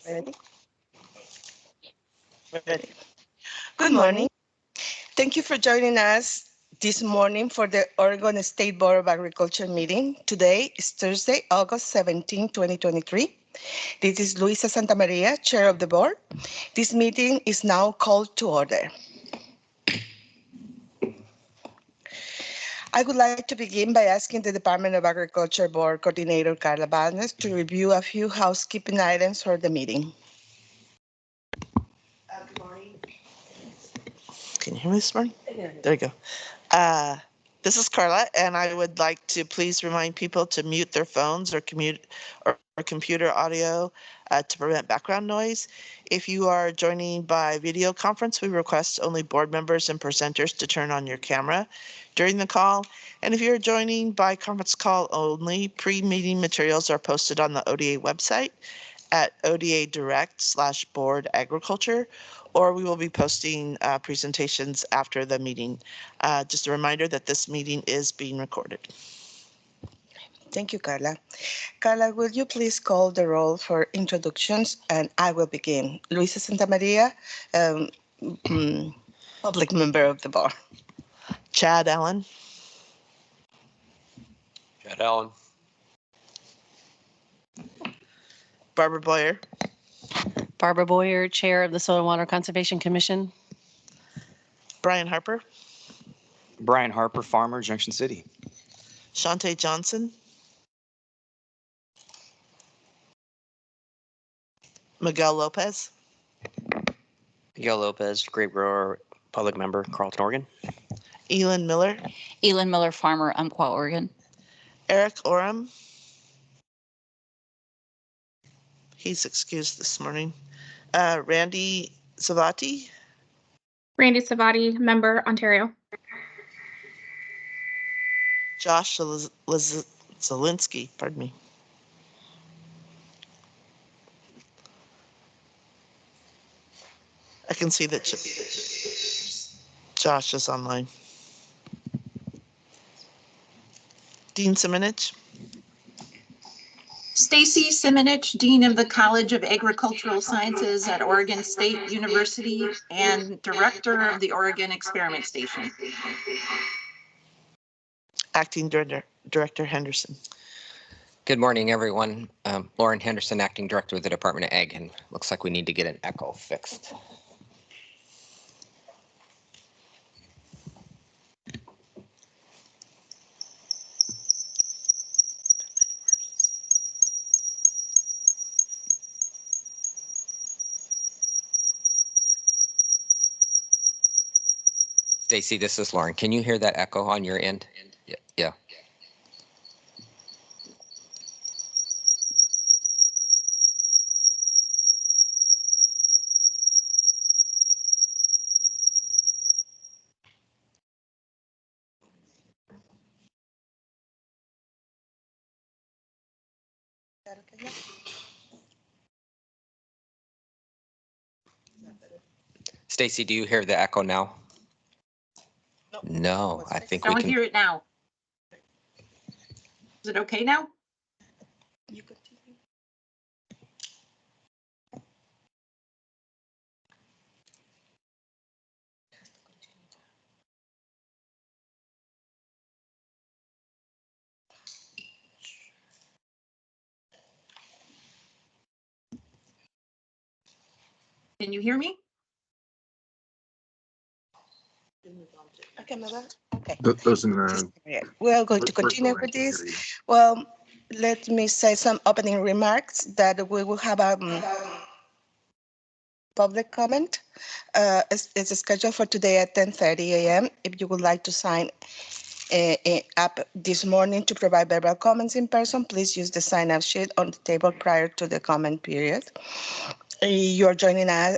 Ready? Ready. Good morning. Thank you for joining us this morning for the Oregon State Board of Agriculture meeting. Today is Thursday, August 17, 2023. This is Luisa Santamaria, Chair of the Board. This meeting is now called to order. I would like to begin by asking the Department of Agriculture Board Coordinator Carla Balnes to review a few housekeeping items for the meeting. Good morning. Can you hear me this morning? There you go. This is Carla, and I would like to please remind people to mute their phones or computer audio to prevent background noise. If you are joining by video conference, we request only board members and presenters to turn on your camera during the call. And if you're joining by conference call only, pre-meeting materials are posted on the ODA website at odadirect/board agriculture, or we will be posting presentations after the meeting. Just a reminder that this meeting is being recorded. Thank you, Carla. Carla, will you please call the roll for introductions, and I will begin. Luisa Santamaria, public member of the board. Chad Allen. Chad Allen. Barbara Boyer. Barbara Boyer, Chair of the Soil and Water Conservation Commission. Brian Harper. Brian Harper, Farmer, Junction City. Shante Johnson. Miguel Lopez. Miguel Lopez, grape grower, public member, Carlton, Oregon. Elin Miller. Elin Miller, Farmer, Umpqua, Oregon. Eric Oram. He's excused this morning. Randy Savati. Randy Savati, member, Ontario. Josh Zielinski, pardon me. I can see that Josh is online. Dean Simonich. Stacy Simonich, Dean of the College of Agricultural Sciences at Oregon State University and Director of the Oregon Experiment Station. Acting Director Henderson. Good morning, everyone. Lauren Henderson, Acting Director of the Department of Ag, and looks like we need to get an echo fixed. Stacy, this is Lauren. Can you hear that echo on your end? Yeah. Stacy, do you hear the echo now? No, I think we Don't can. hear it now. Is it okay now? You continue. Can you hear me? Okay, okay. Yeah. We are going to continue with this. Well, let me say some opening remarks that we will have a public comment. It's scheduled for today at 10:30 a.m. If you would like to sign up this morning to provide verbal comments in person, please use the sign-up sheet on the table prior to the comment period. You're joining us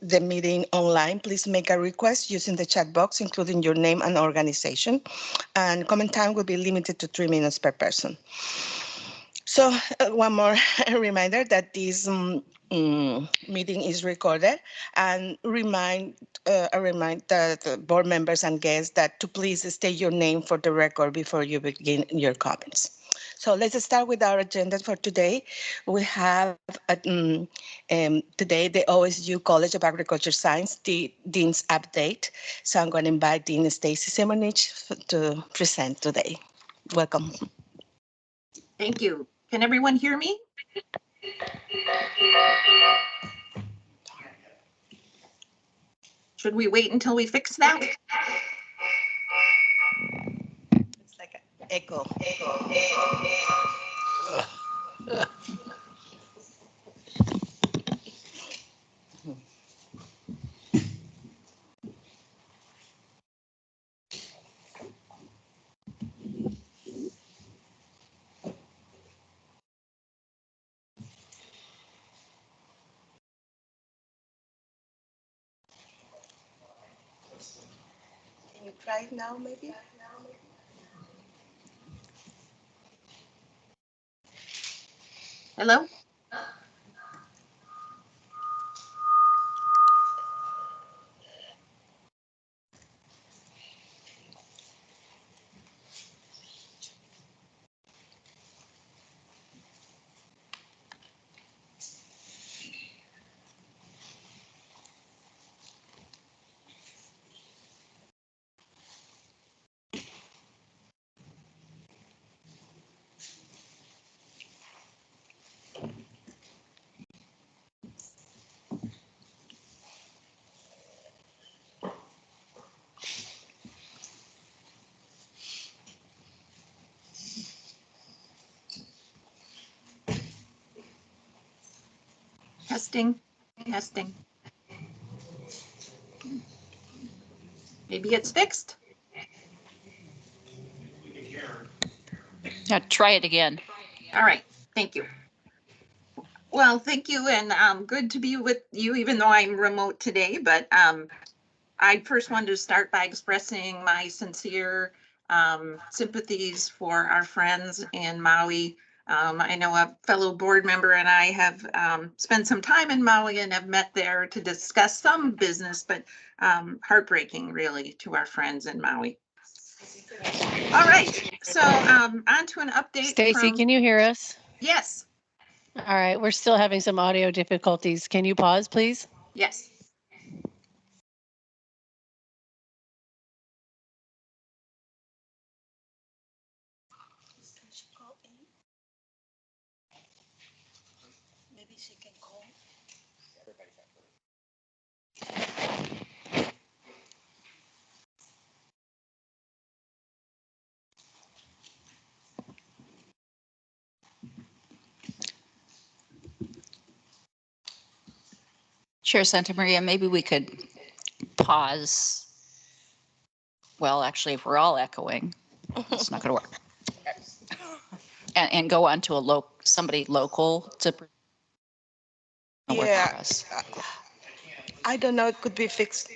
the meeting online, please make a request using the chat box, including your name and organization. And comment time will be limited to 3 minutes per person. So one more reminder that this meeting is recorded, and remind the board members and guests that to please state your name for the record before you begin your comments. So let's start with our agenda for today. We have today the OSU College of Agriculture Science, the Dean's Update. So I'm going to invite Dean Stacy Simonich to present today. Welcome. Thank you. Can everyone hear me? Should we wait until we fix that? It's like an echo. Can you try it now, maybe? Hello? Testing, testing. Maybe it's fixed. Now try it again. All right, thank you. Well, thank you, and good to be with you, even though I'm remote today. But I first wanted to start by expressing my sincere sympathies for our friends in Maui. I know a fellow board member and I have spent some time in Maui and have met there to discuss some business, but heartbreaking really to our friends in Maui. All right, so on to an update. Stacy, can you hear us? Yes. All right, we're still having some audio difficulties. Can you pause, please? Yes. Maybe she can call. Chair Santa Maria, maybe we could pause. Well, actually, if we're all echoing, it's not going to work. And go on to somebody local to work Yeah, for us. I don't know. It could be fixed.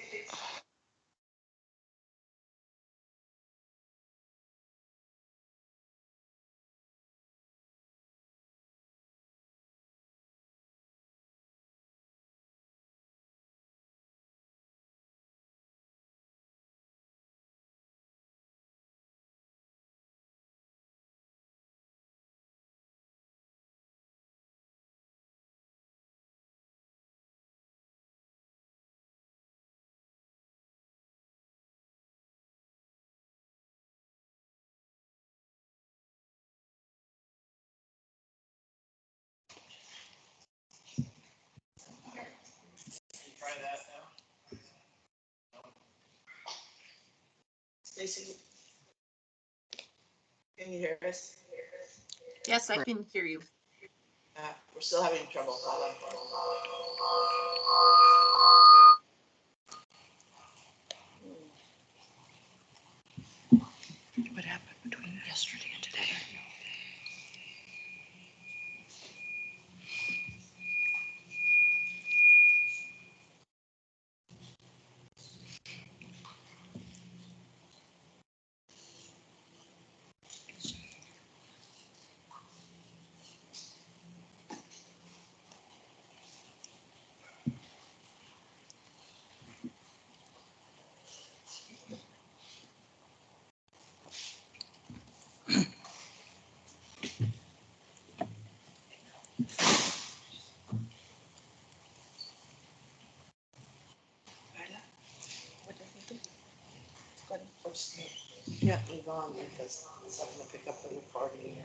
Stacy, can you hear us? Yes, I can hear you. We're still having trouble. What happened between yesterday and today? Yeah, move on because it's not gonna pick up the recording.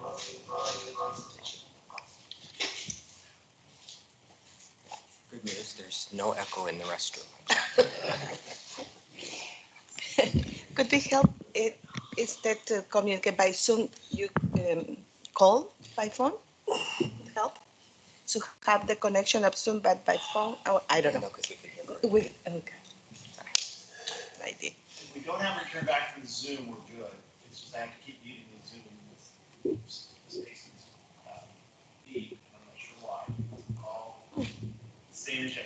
Good news, there's no echo in the restroom. Could we help it instead to communicate by Zoom? You call by phone? Help to have the connection of Zoom, but by phone. Oh, I don't know. because we can hear We okay. Sorry. Idea. If we don't have a return back from Zoom, we're good. It's just I have to keep muting the Zoom spaces. Feed. I'm not sure why. All stay in check.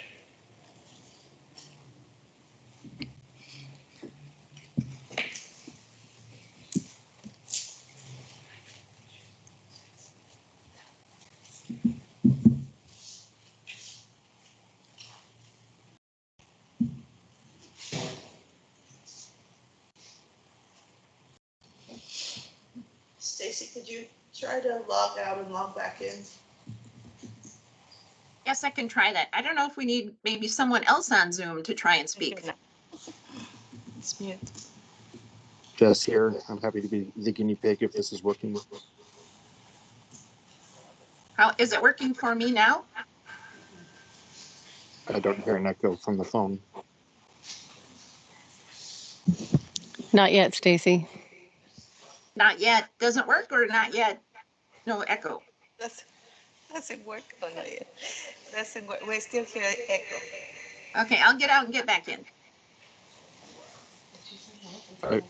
Stacy, could you try to log out and log back in? Yes, I can try that. I don't know if we need maybe someone else on Zoom to try and speak. It's mute. Jess here. I'm happy to be the guinea pig if this is working. How, is it working for me now? I don't hear an echo from the phone. Not yet, Stacy. Not yet. Doesn't work or not yet? No echo. Doesn't work. Oh, no, yeah. Doesn't work. We still hear echo. Okay, I'll get out and get back in.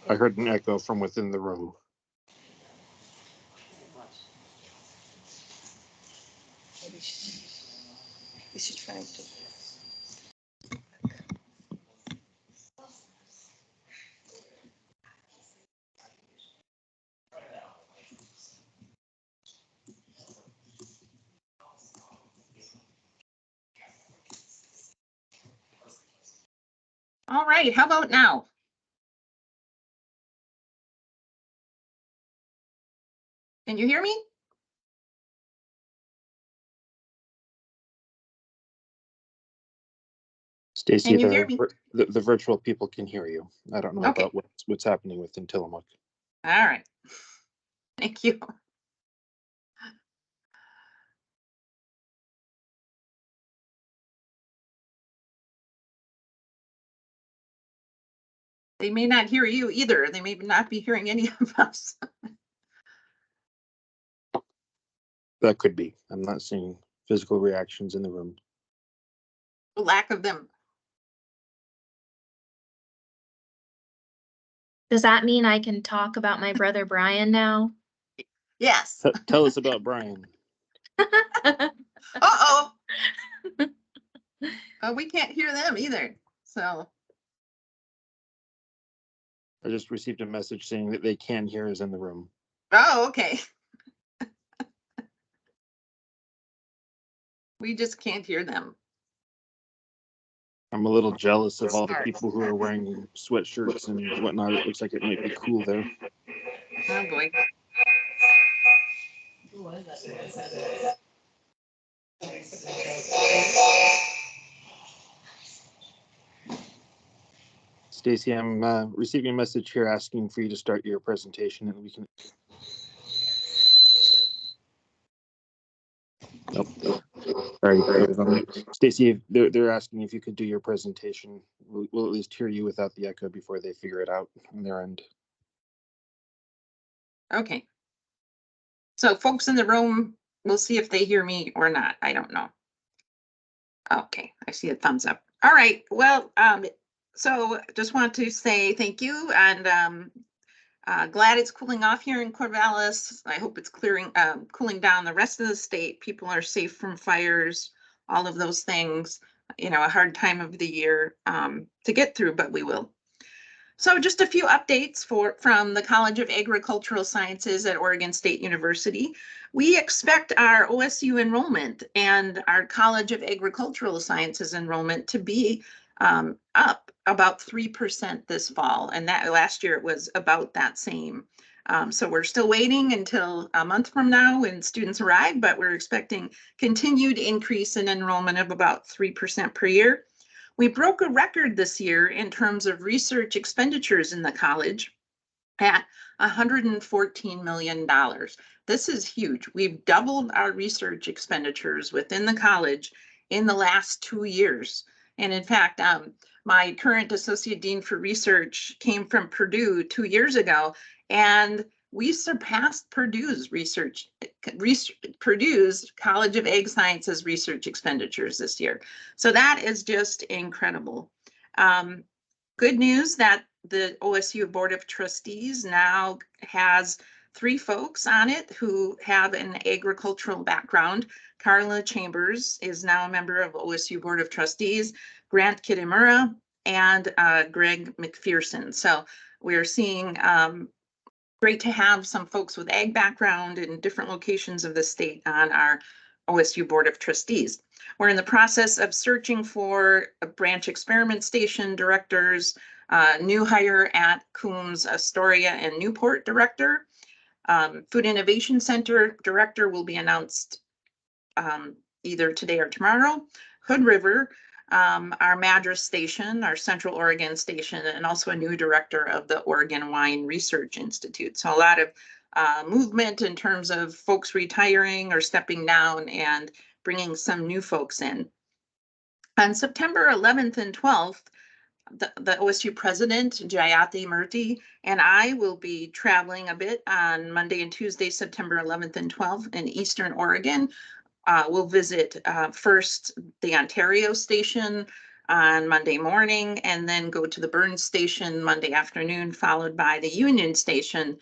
I heard an echo from within the room. Maybe we should try to. All right, how about now? Can you hear me? Stacy, Can you hear me? the virtual people can hear you. I don't know Okay. about what's happening within Tillamook. All right. Thank you. They may not hear you either. They may not be hearing any of us. That could be. I'm not seeing physical reactions in the room. Lack of them. Does that mean I can talk about my brother Brian now? Yes. Tell us about Brian. Uh-oh. We can't hear them either. So, I just received a message saying that they can hear us in the room. oh, okay. We just can't hear them. I'm a little jealous of all the people who are wearing sweatshirts and whatnot. It looks like it might be cool there. Oh, boy. Stacy, I'm receiving a message here asking for you to start your presentation, and we can. Nope. Sorry, Stacy, they're asking if you could do your presentation. We'll at least hear you without the echo before they figure it out on their end. Okay. So folks in the room, we'll see if they hear me or not. I don't know. Okay, I see a thumbs up. All right, well, so just want to say thank you and glad it's cooling off here in Corvallis. I hope it's cooling down the rest of the state. People are safe from fires, all of those things. You know, a hard time of the year to get through, but we will. So just a few updates from the College of Agricultural Sciences at Oregon State University. We expect our OSU enrollment and our College of Agricultural Sciences enrollment to be up about 3% this fall. And that last year it was about that same. So we're still waiting until a month from now when students arrive, but we're expecting continued increase in enrollment of about 3% per year. We broke a record this year in terms of research expenditures in the college. at $114 million. This is huge. We've doubled our research expenditures within the college in the last 2 years. And in fact, my current associate dean for research came from Purdue 2 years ago, and we surpassed Purdue's Purdue's College of Ag Sciences research expenditures this year. So that is just incredible. Good news that the OSU Board of Trustees now has 3 folks on it who have an agricultural background. Carla Chambers is now a member of OSU Board of Trustees, Grant Kitamura, and Greg McPherson. So we're seeing great to have some folks with ag background in different locations of the state on our OSU Board of Trustees. We're in the process of searching for a branch experiment station directors, new hire at Coombs, Astoria, and Newport director. Food Innovation Center director will be announced either today or tomorrow. Hood River, our Madras station, our Central Oregon station, and also a new director of the Oregon Wine Research Institute. So a lot of movement in terms of folks retiring or stepping down and bringing some new folks in. On September 11th and 12th, the OSU president, Jayati Murthy, and I will be traveling a bit on Monday and Tuesday, September 11th and 12th in Eastern Oregon. We'll visit first the Ontario station on Monday morning, and then go to the Burns station Monday afternoon, followed by the Union station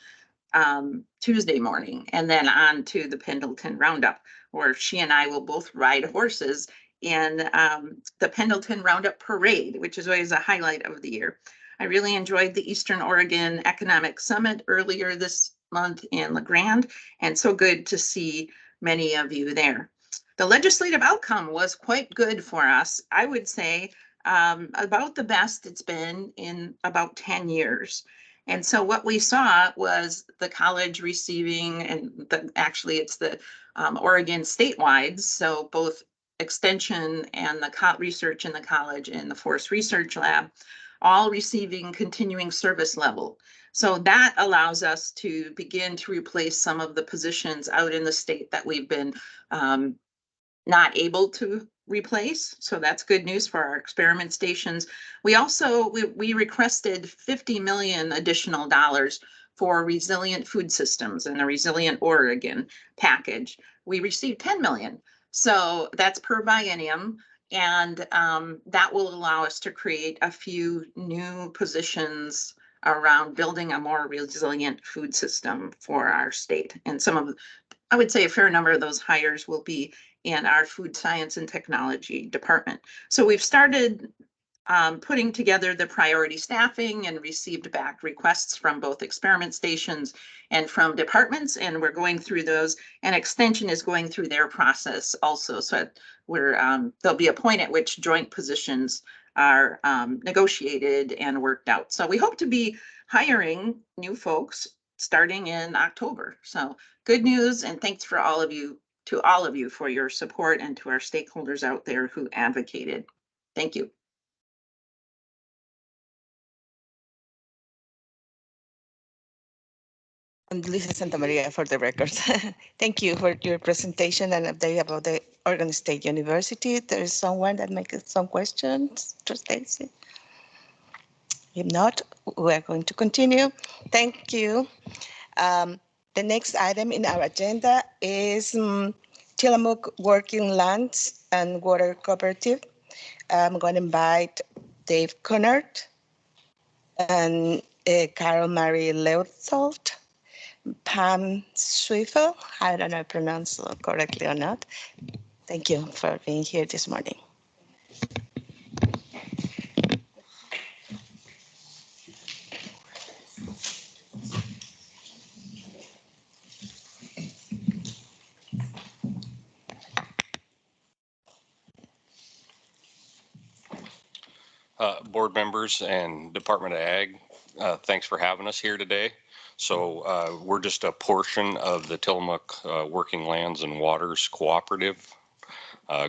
Tuesday morning, and then on to the Pendleton Roundup, where she and I will both ride horses in the Pendleton Roundup Parade, which is always a highlight of the year. I really enjoyed the Eastern Oregon Economic Summit earlier this month in La Grande, and so good to see many of you there. The legislative outcome was quite good for us. I would say about the best it's been in about 10 years. And so what we saw was the college receiving, and actually it's the Oregon statewide, so both extension and the research in the college and the Forest Research Lab, all receiving continuing service level. So that allows us to begin to replace some of the positions out in the state that we've been not able to replace. So that's good news for our experiment stations. We also, we requested 50 million additional dollars for resilient food systems and the Resilient Oregon package. We received 10 million. So that's per biennium. And that will allow us to create a few new positions around building a more resilient food system for our state. And some of, I would say a fair number of those hires will be in our food science and technology department. So we've started putting together the priority staffing and received back requests from both experiment stations and from departments, and we're going through those, and extension is going through their process also. So we're there'll be a point at which joint positions are negotiated and worked out. So we hope to be hiring new folks starting in October. So good news, and thanks for all of you for your support, and to our stakeholders out there who advocated. Thank you. And Lisa Santa Maria for the records. Thank you for your presentation and update about the Oregon State University. There is someone that makes some questions to Stacy. If not, we are going to continue. Thank you. The next item in our agenda is Tillamook Working Lands and Water Cooperative. I'm going to invite Dave Cunard and Carol Marie Leutzold, Pam Swifel. I don't know if I pronounced it correctly or not. Thank you for being here this morning. Board members and Department of Ag, thanks for having us here today. So we're just a portion of the Tillamook Working Lands and Waters Cooperative.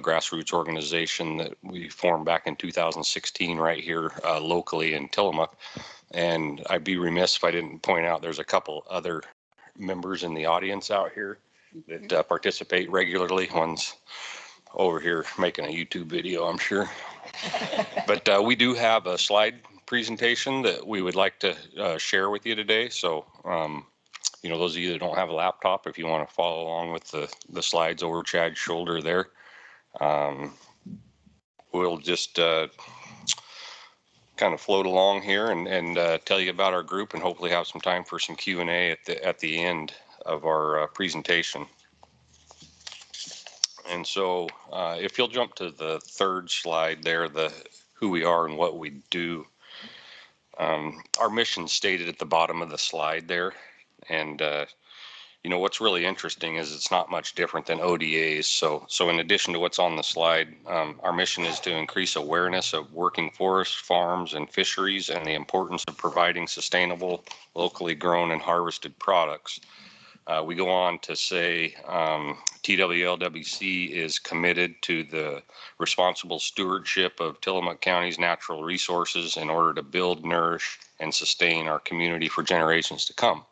grassroots organization that we formed back in 2016 right here locally in Tillamook. And I'd be remiss if I didn't point out there's a couple other members in the audience out here that participate regularly. One's over here making a YouTube video, I'm sure. But we do have a slide presentation that we would like to share with you today. So, you know, those of you that don't have a laptop, if you want to follow along with the slides over Chad's shoulder there, we'll just kind of float along here and tell you about our group and hopefully have some time for some Q&A at the end of our presentation. And so if you'll jump to the third slide there, the who we are and what we do. Our mission stated at the bottom of the slide there. And you know, what's really interesting is it's not much different than ODAs. So in addition to what's on the slide, our mission is to increase awareness of working forests, farms, and fisheries and the importance of providing sustainable, locally grown and harvested products. We go on to say TWLWC is committed to the responsible stewardship of Tillamook County's natural resources in order to build, nourish, and sustain our community for generations to come.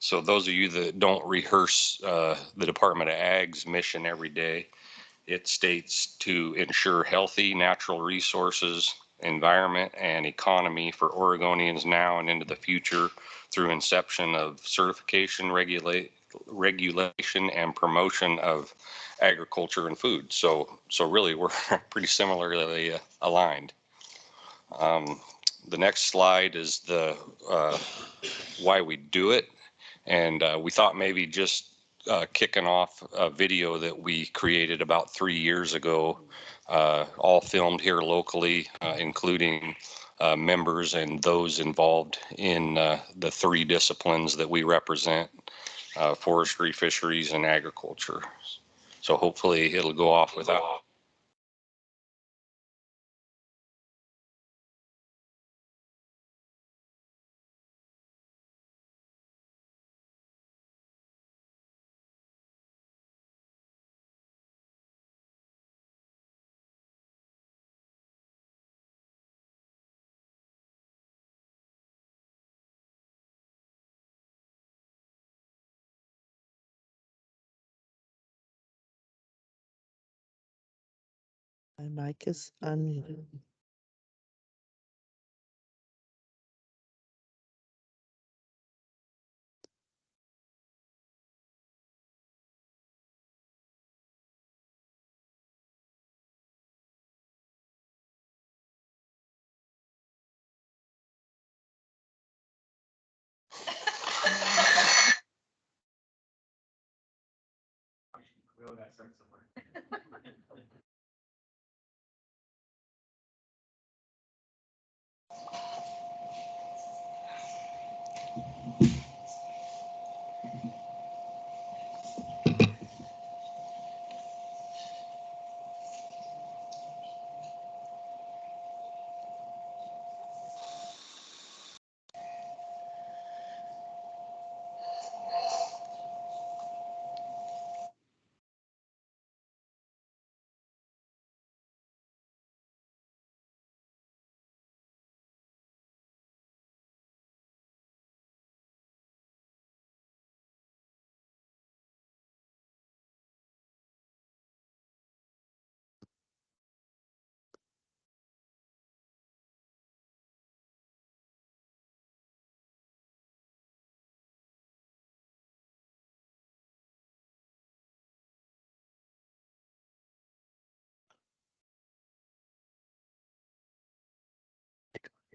So those of you that don't rehearse the Department of Ag's mission every day, it states to ensure healthy natural resources, environment, and economy for Oregonians now and into the future through inception of certification, regulation, and promotion of agriculture and food. So really, we're pretty similarly aligned. The next slide is the why we do it. And we thought maybe just kicking off a video that we created about 3 years ago, all filmed here locally, including members and those involved in the 3 disciplines that we represent, forestry, fisheries, and agriculture. So hopefully it'll go off without. My mic is unmuted.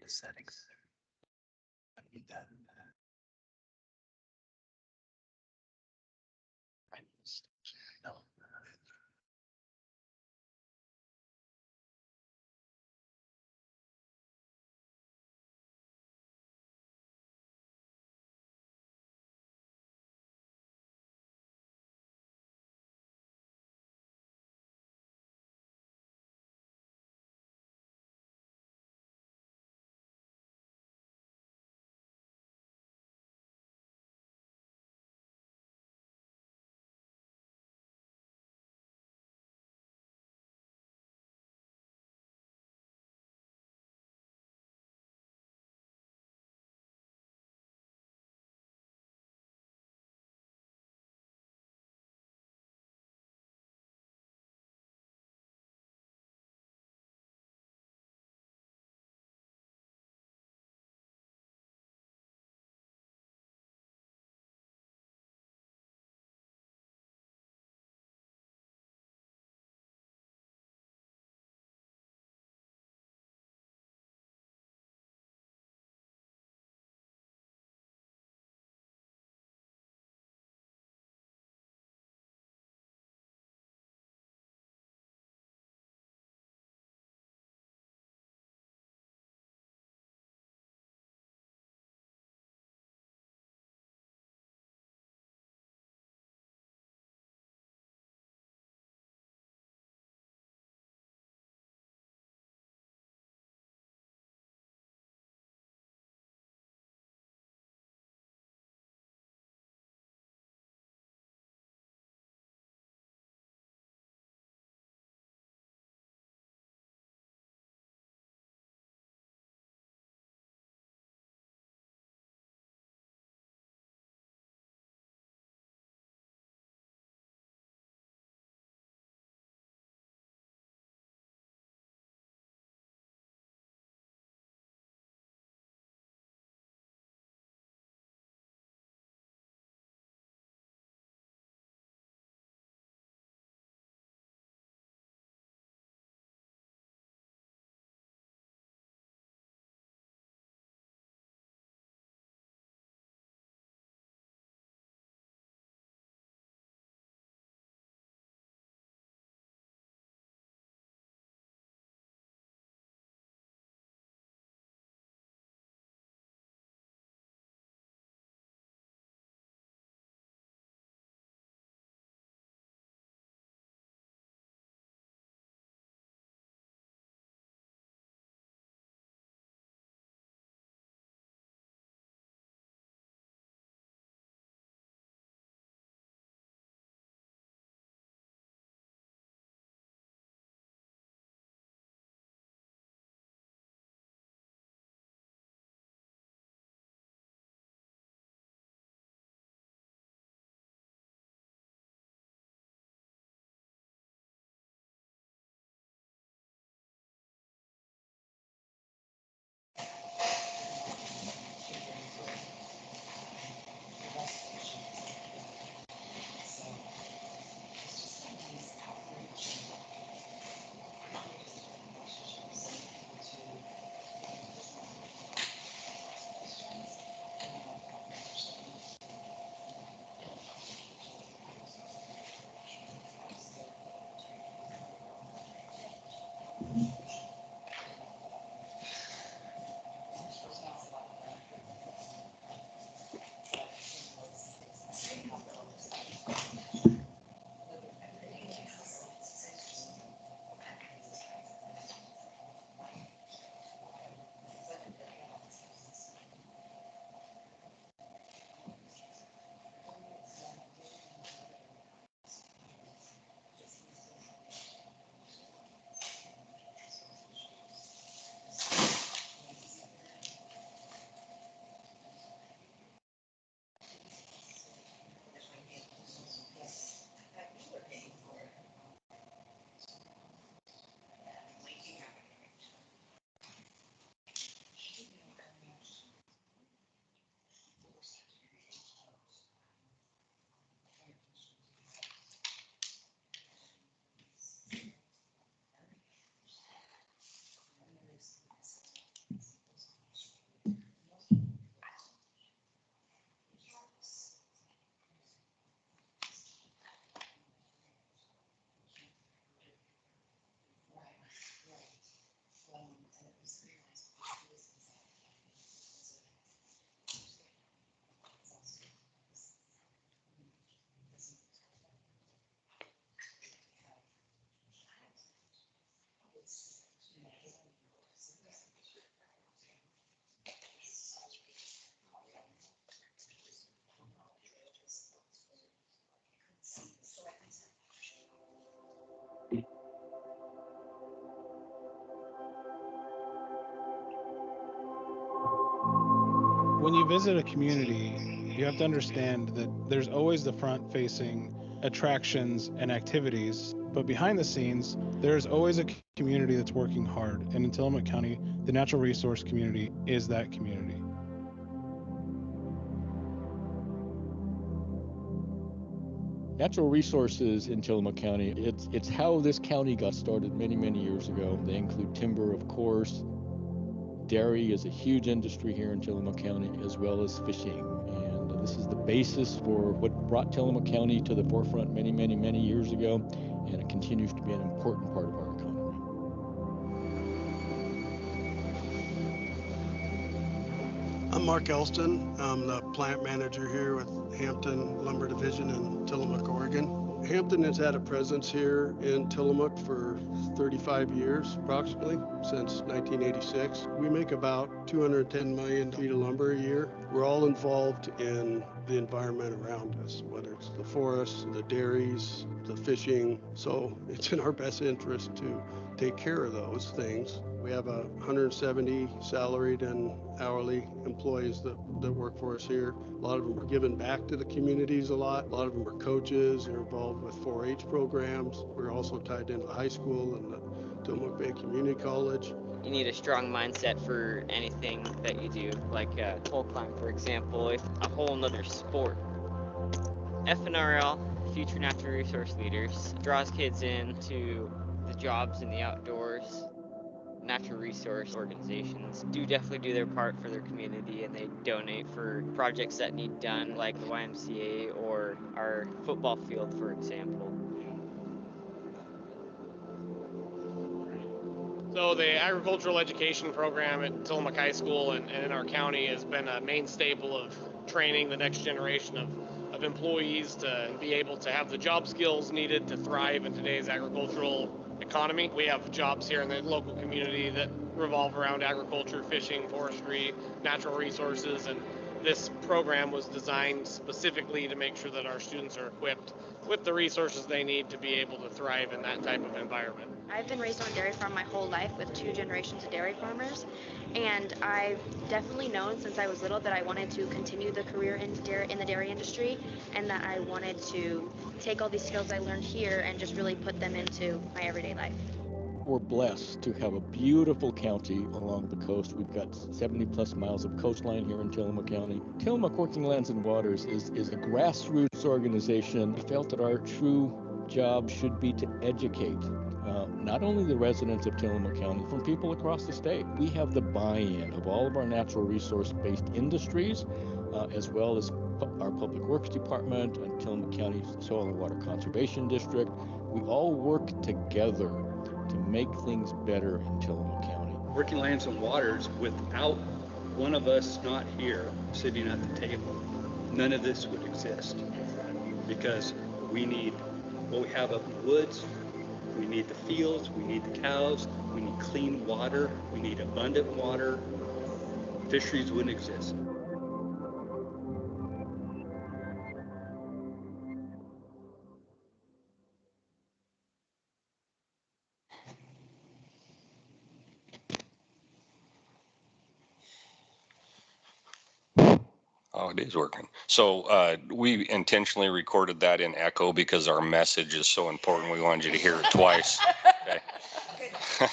Settings. When you visit a community, you have to understand that there's always the front-facing attractions and activities, but behind the scenes, there's always a community that's working hard. And in Tillamook County, the natural resource community is that community. Natural resources in Tillamook County, it's how this county got started many, many years ago. They include timber, of course. Dairy is a huge industry here in Tillamook County, as well as fishing. And this is the basis for what brought Tillamook County to the forefront many, many, many years ago. And it continues to be an important part of our economy. I'm Mark Elston. I'm the plant manager here with Hampton Lumber Division in Tillamook, Oregon. Hampton has had a presence here in Tillamook for 35 years, approximately, since 1986. We make about 210 million feet of lumber a year. We're all involved in the environment around us, whether it's the forests, the dairies, the fishing. So it's in our best interest to take care of those things. We have 170 salaried and hourly employees that work for us here. A lot of them are giving back to the communities a lot. A lot of them are coaches. They're involved with 4-H programs. We're also tied into the high school and the Tillamook Bay Community College. You need a strong mindset for anything that you do, like pole climb, for example. It's a whole nother sport. FNRL, Future Natural Resource Leaders, draws kids into the jobs in the outdoors. Natural resource organizations do definitely do their part for their community, and they donate for projects that need done, like the YMCA or our football field, for example. So the agricultural education program at Tillamook High School and in our county has been a main staple of training the next generation of employees to be able to have the job skills needed to thrive in today's agricultural economy. We have jobs here in the local community that revolve around agriculture, fishing, forestry, natural resources, and this program was designed specifically to make sure that our students are equipped with the resources they need to be able to thrive in that type of environment. I've been raised on a dairy farm my whole life with 2 generations of dairy farmers, and I've definitely known since I was little that I wanted to continue the career in the dairy industry, and that I wanted to take all these skills I learned here and just really put them into my everyday life. We're blessed to have a beautiful county along the coast. We've got 70 plus miles of coastline here in Tillamook County. Tillamook Working Lands and Waters is a grassroots organization. We felt that our true job should be to educate not only the residents of Tillamook County, from people across the state. We have the buy-in of all of our natural resource-based industries, as well as our Public Works Department and Tillamook County Soil and Water Conservation District. We all work together to make things better in Tillamook County. Working Lands and Waters, without one of us not here sitting at the table, none of this would exist, because we need what we have up in the woods, we need the fields, we need the cows, we need clean water, we need abundant water. Fisheries wouldn't exist. Oh, it is working. So we intentionally recorded that in echo because our message is so important. We wanted you to hear it twice. Okay.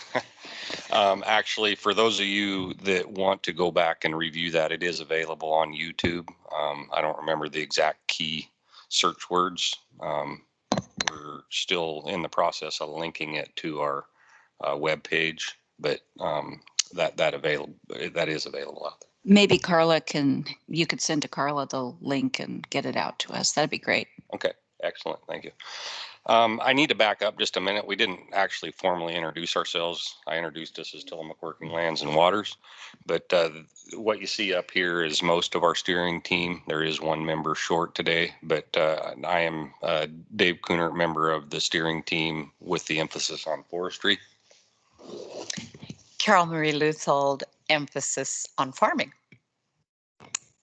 Actually, for those of you that want to go back and review that, it is available on YouTube. I don't remember the exact key search words. We're still in the process of linking it to our web page, but that is available out there. Maybe you could send to Carla the link and get it out to us. That'd be great. Okay, excellent. Thank you. I need to back up just a minute. We didn't actually formally introduce ourselves. I introduced us as Tillamook Working Lands and Waters, but what you see up here is most of our steering team. There is one member short today, but I am Dave Kunert, member of the steering team with the emphasis on forestry. Carol Marie Luthold, emphasis on farming.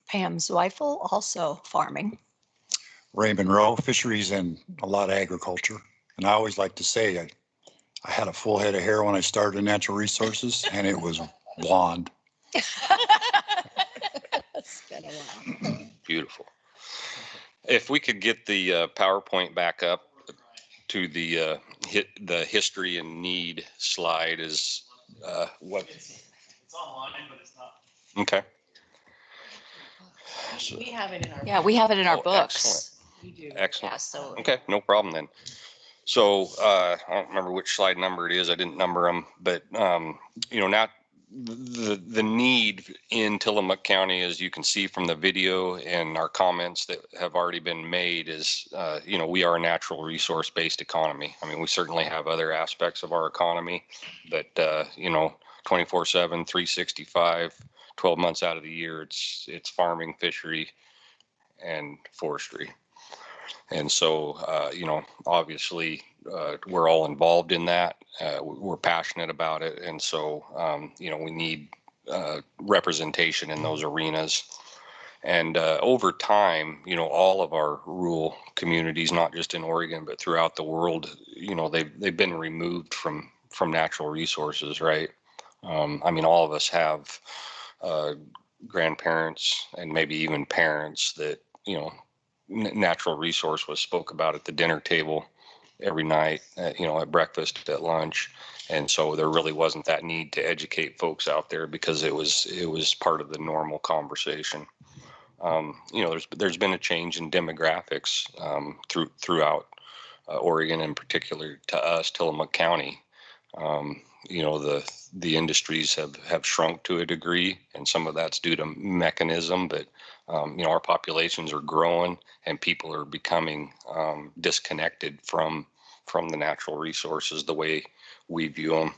Pam Zweifel, also farming. Ray Monroe, fisheries and a lot of agriculture. And I always like to say I had a full head of hair when I started in natural resources, and it was blonde. Beautiful. If we could get the PowerPoint back up to the history and need slide is what? It's online, but it's not. Okay. We have it in our. Yeah, we have it in our Oh, books. We do. Excellent. Yeah, so Okay, no problem then. So I don't remember which slide number it is. I didn't number them, but now the need in Tillamook County, as you can see from the video and our comments that have already been made, is we are a natural resource based economy. I mean, we certainly have other aspects of our economy, but 24/7, 365, 12 months out of the year, it's farming, fishery, and forestry. And so, obviously, we're all involved in that. We're passionate about it. And so, we need representation in those arenas. And over time, all of our rural communities, not just in Oregon, but throughout the world, they've been removed from natural resources, right? I mean, all of us have grandparents and maybe even parents that, natural resource was spoke about at the dinner table every night, at breakfast, at lunch. And so there really wasn't that need to educate folks out there because it was part of the normal conversation. There's been a change in demographics throughout Oregon, in particular to us, Tillamook County. The industries have shrunk to a degree, and some of that's due to mechanism, but our populations are growing and people are becoming disconnected from the natural resources the way we view them.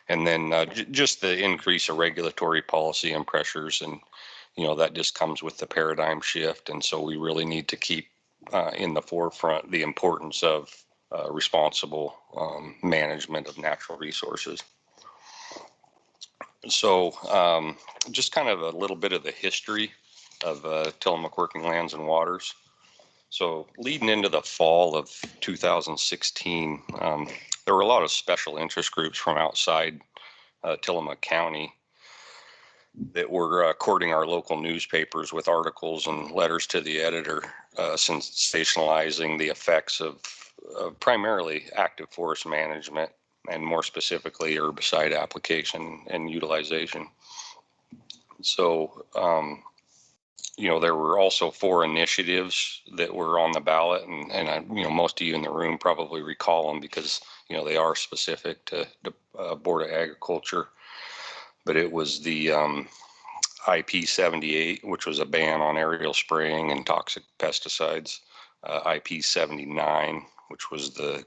And then just the increase of regulatory policy and pressures, and that just comes with the paradigm shift. And so we really need to keep in the forefront the importance of responsible management of natural resources. So just kind of a little bit of the history of Tillamook Working Lands and Waters. So leading into the fall of 2016, there were a lot of special interest groups from outside Tillamook County that were courting our local newspapers with articles and letters to the editor, sensationalizing the effects of primarily active forest management, and more specifically herbicide application and utilization. So, there were also 4 initiatives that were on the ballot, and most of you in the room probably recall them because, they are specific to the Board of Agriculture. But it was the IP 78, which was a ban on aerial spraying and toxic pesticides, IP 79, which was the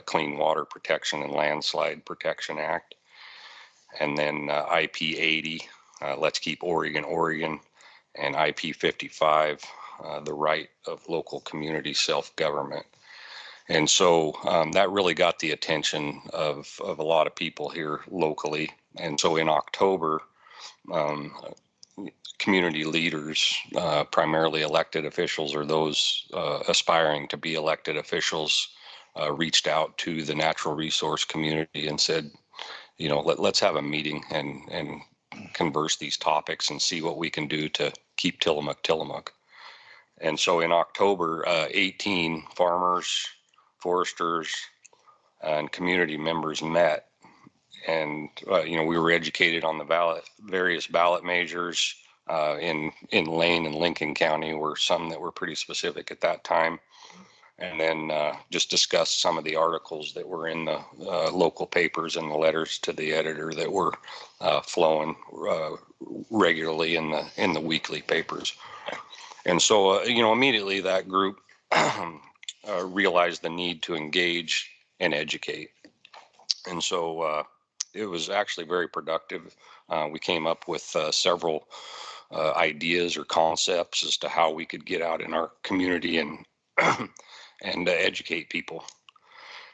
Clean Water Protection and Landslide Protection Act, and then IP 80, Let's Keep Oregon, Oregon, and IP 55, the right of local community self-government. And so that really got the attention of a lot of people here locally. And so in October, community leaders, primarily elected officials or those aspiring to be elected officials, reached out to the natural resource community and said, let's have a meeting and converse these topics and see what we can do to keep Tillamook. And so in October, 18 farmers, foresters, and community members met. And, we were educated on the various ballot measures in Lane and Lincoln County were some that were pretty specific at that time. And then just discussed some of the articles that were in the local papers and the letters to the editor that were flowing regularly in the weekly papers. And so, immediately that group realized the need to engage and educate. And so it was actually very productive. We came up with several ideas or concepts as to how we could get out in our community and educate people.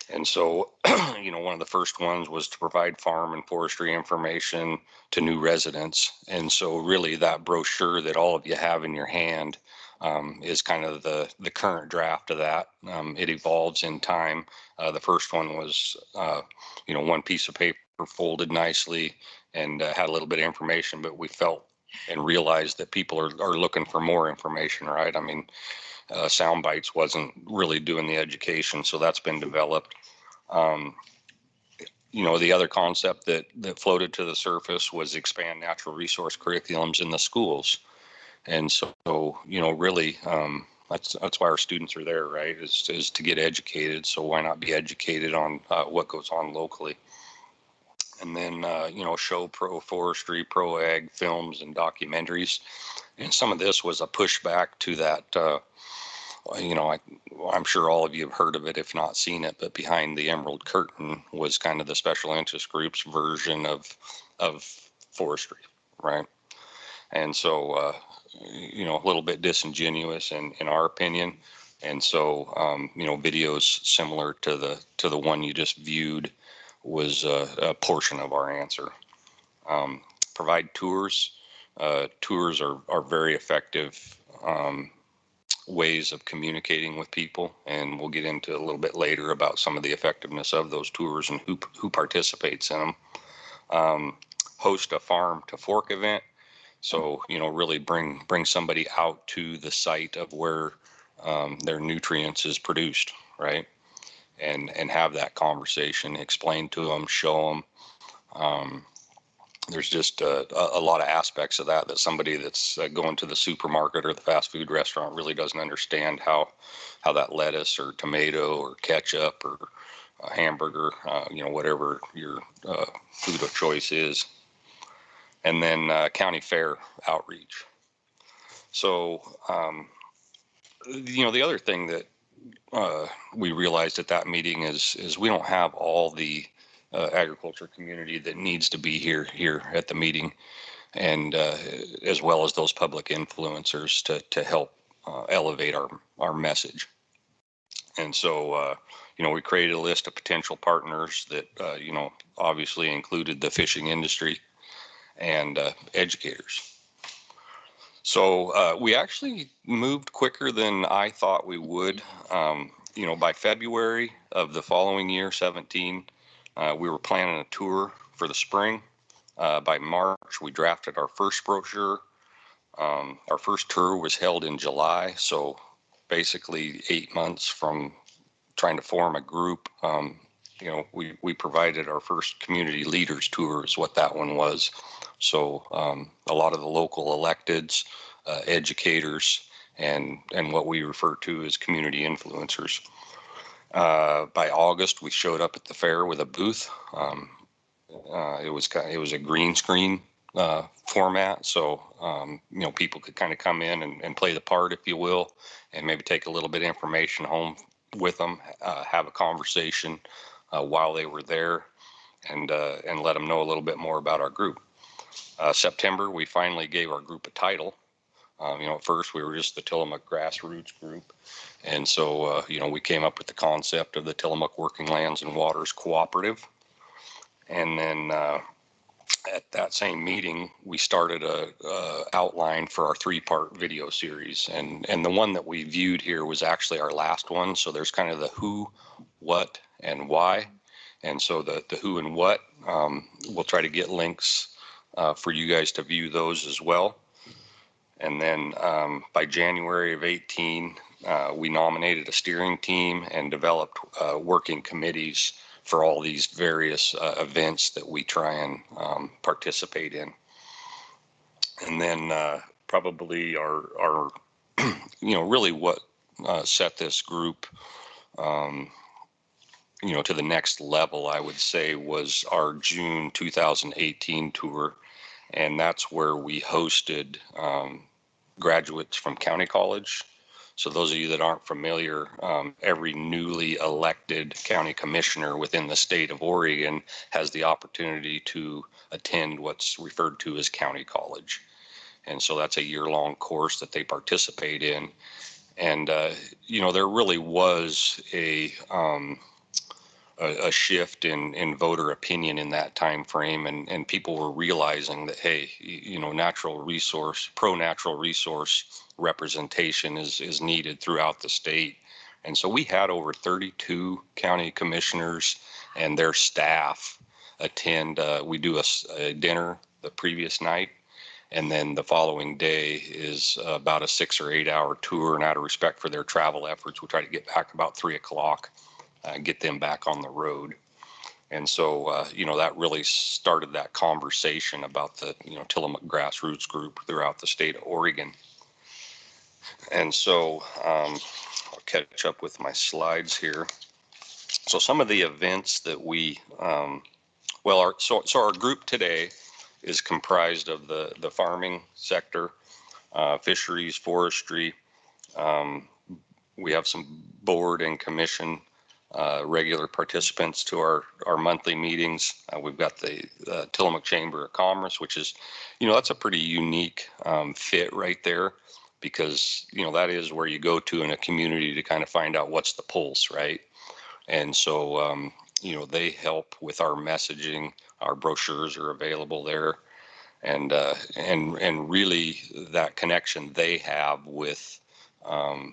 And so, one of the first ones was to provide farm and forestry information to new residents. And so really that brochure that all of you have in your hand is kind of the current draft of that. It evolves in time. The first one was, one piece of paper folded nicely and had a little bit of information, but we felt and realized that people are looking for more information, right? I mean, sound bites wasn't really doing the education, so that's been developed. You know, the other concept that floated to the surface was expand natural resource curriculums in the schools. And so, you know, really, that's why our students are there, right? Is to get educated. So why not be educated on what goes on locally? And then, you know, show pro forestry, pro ag films and documentaries. And some of this was a pushback to that. You know, I'm sure all of you have heard of it, if not seen it, but Behind the Emerald Curtain was kind of the special interest group's version of forestry, right? And so, you know, a little bit disingenuous in our opinion. And so, you know, videos similar to the one you just viewed was a portion of our answer. Provide tours. Tours are very effective ways of communicating with people, and we'll get into a little bit later about some of the effectiveness of those tours and who participates in them. Host a farm to fork event. So, you know, really bring somebody out to the site of where their nutrients is produced, right? And have that conversation, explain to them, show them. There's just a lot of aspects of that somebody that's going to the supermarket or the fast food restaurant really doesn't understand how that lettuce or tomato or ketchup or a hamburger, you know, whatever your food of choice is. And then county fair outreach. So, you know, the other thing that we realized at that meeting is we don't have all the agriculture community that needs to be here at the meeting, and as well as those public influencers to help elevate our message. And so, you know, we created a list of potential partners that, you know, obviously included the fishing industry and educators. So we actually moved quicker than I thought we would. You know, by February of the following year, 17, we were planning a tour for the spring. By March, we drafted our first brochure. Our first tour was held in July, so basically 8 months from trying to form a group. You know, we provided our first community leaders tour is what that one was. So a lot of the local electeds, educators, and what we refer to as community influencers. By August, we showed up at the fair with a booth. It was a green screen format, so you know, people could kind of come in and play the part, if you will, and maybe take a little bit of information home with them, have a conversation while they were there, and let them know a little bit more about our group. September, we finally gave our group a title. You know, at first we were just the Tillamook Grassroots Group, and so you know, we came up with the concept of the Tillamook Working Lands and Waters Cooperative. And then at that same meeting, we started a outline for our 3-part video series, and the one that we viewed here was actually our last one. So there's kind of the who, what, and why. And so the who and what, we'll try to get links for you guys to view those as well. And then by January of 18, we nominated a steering team and developed working committees for all these various events that we try and participate in. And then probably our you know, really what set this group you know, to the next level, I would say, was our June 2018 tour. And that's where we hosted graduates from county college. So those of you that aren't familiar, every newly elected county commissioner within the state of Oregon has the opportunity to attend what's referred to as county college. And so that's a year-long course that they participate in. And, you know, there really was a shift in voter opinion in that time frame, and people were realizing that, hey, you know, pro-natural resource representation is needed throughout the state. And so we had over 32 county commissioners and their staff attend. We do a dinner the previous night, And then the following day is about a 6 or 8 hour tour. And out of respect for their travel efforts, we'll try to get back about 3 o'clock, get them back on the road. And so, that really started that conversation about the, Tillamook grassroots group throughout the state of Oregon. And so I'll catch up with my slides here. So some of the events that we, our group today is comprised of the farming sector, fisheries, forestry. We have some board and commission regular participants to our monthly meetings. We've got the Tillamook Chamber of Commerce, which is, that's a pretty unique fit right there, because, that is where you go to in a community to kind of find out what's the pulse, right? And so, they help with our messaging. Our brochures are available there. And really that connection they have with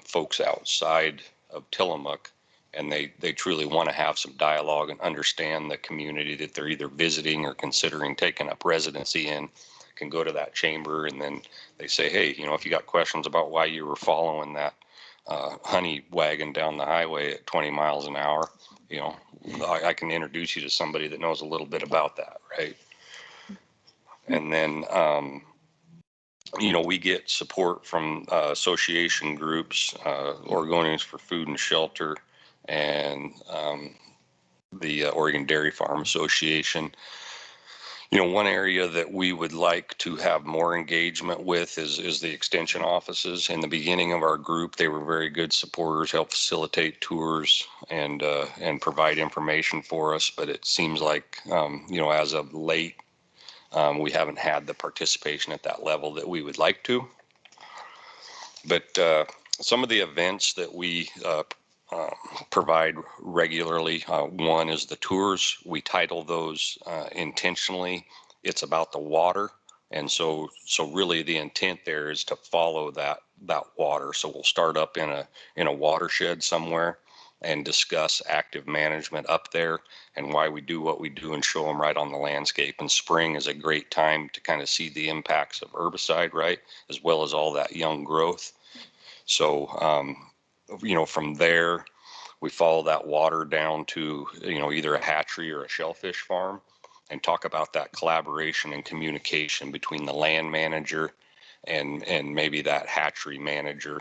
folks outside of Tillamook, and they truly want to have some dialogue and understand the community that they're either visiting or considering taking up residency in, can go to that chamber, and then they say, hey, if you got questions about why you were following that honey wagon down the highway at 20 miles an hour, I can introduce you to somebody that knows a little bit about that, right? And then we get support from association groups, Oregonians for Food and Shelter, and the Oregon Dairy Farm Association. One area that we would like to have more engagement with is the extension offices. In the beginning of our group, they were very good supporters, helped facilitate tours and provide information for us. But it seems like, as of late, we haven't had the participation at that level that we would like to. But some of the events that we provide regularly, one is the tours. We title those intentionally. It's about the water. And so really the intent there is to follow that water. So we'll start up in a watershed somewhere and discuss active management up there and why we do what we do, and show them right on the landscape. And spring is a great time to kind of see the impacts of herbicide, right, as well as all that young growth. So, from there, we follow that water down to, either a hatchery or a shellfish farm, and talk about that collaboration and communication between the land manager and maybe that hatchery manager,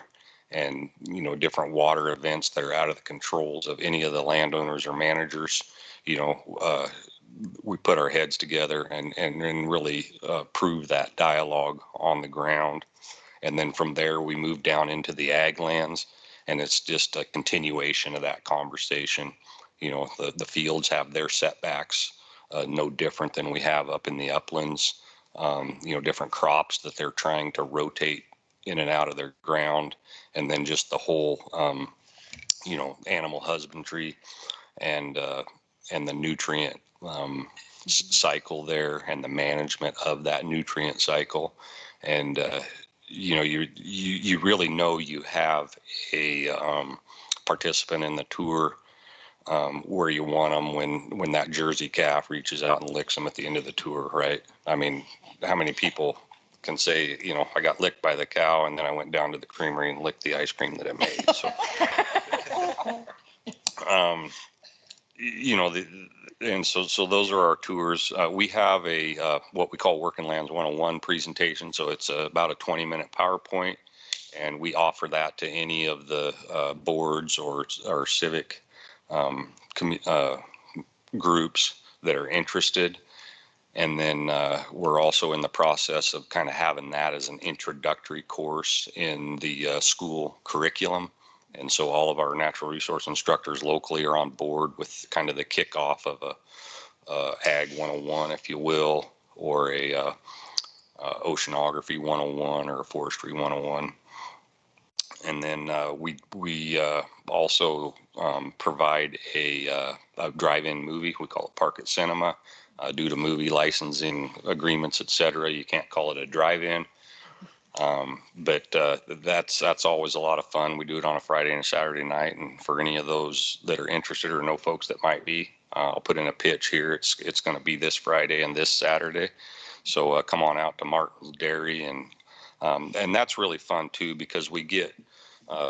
and, different water events that are out of the controls of any of the landowners or managers. We put our heads together and really prove that dialogue on the ground. And then from there, we move down into the ag lands, and it's just a continuation of that conversation. The fields have their setbacks, no different than we have up in the uplands. Different crops that they're trying to rotate in and out of their ground, and then just the whole, animal husbandry and the nutrient cycle there, and the management of that nutrient cycle. And you really know you have a participant in the tour where you want them when that Jersey calf reaches out and licks them at the end of the tour, right? I mean, how many people can say, I got licked by the cow and then I went down to the creamery and licked the ice cream that it made. So, so those are our tours. We have a what we call Working Lands 101 presentation. So it's about a 20-minute PowerPoint, and we offer that to any of the boards or civic groups that are interested. And then we're also in the process of kind of having that as an introductory course in the school curriculum. And so all of our natural resource instructors locally are on board with kind of the kickoff of a Ag 101, if you will, or a Oceanography 101 or a Forestry 101. And then we also provide a drive-in movie. We call it Park at Cinema. Due to movie licensing agreements, et cetera, you can't call it a drive-in. But that's always a lot of fun. We do it on a Friday and a Saturday night. And for any of those that are interested or know folks that might be, I'll put in a pitch here. It's going to be this Friday and this Saturday. So come on out to Martin's Dairy, and that's really fun too, because we get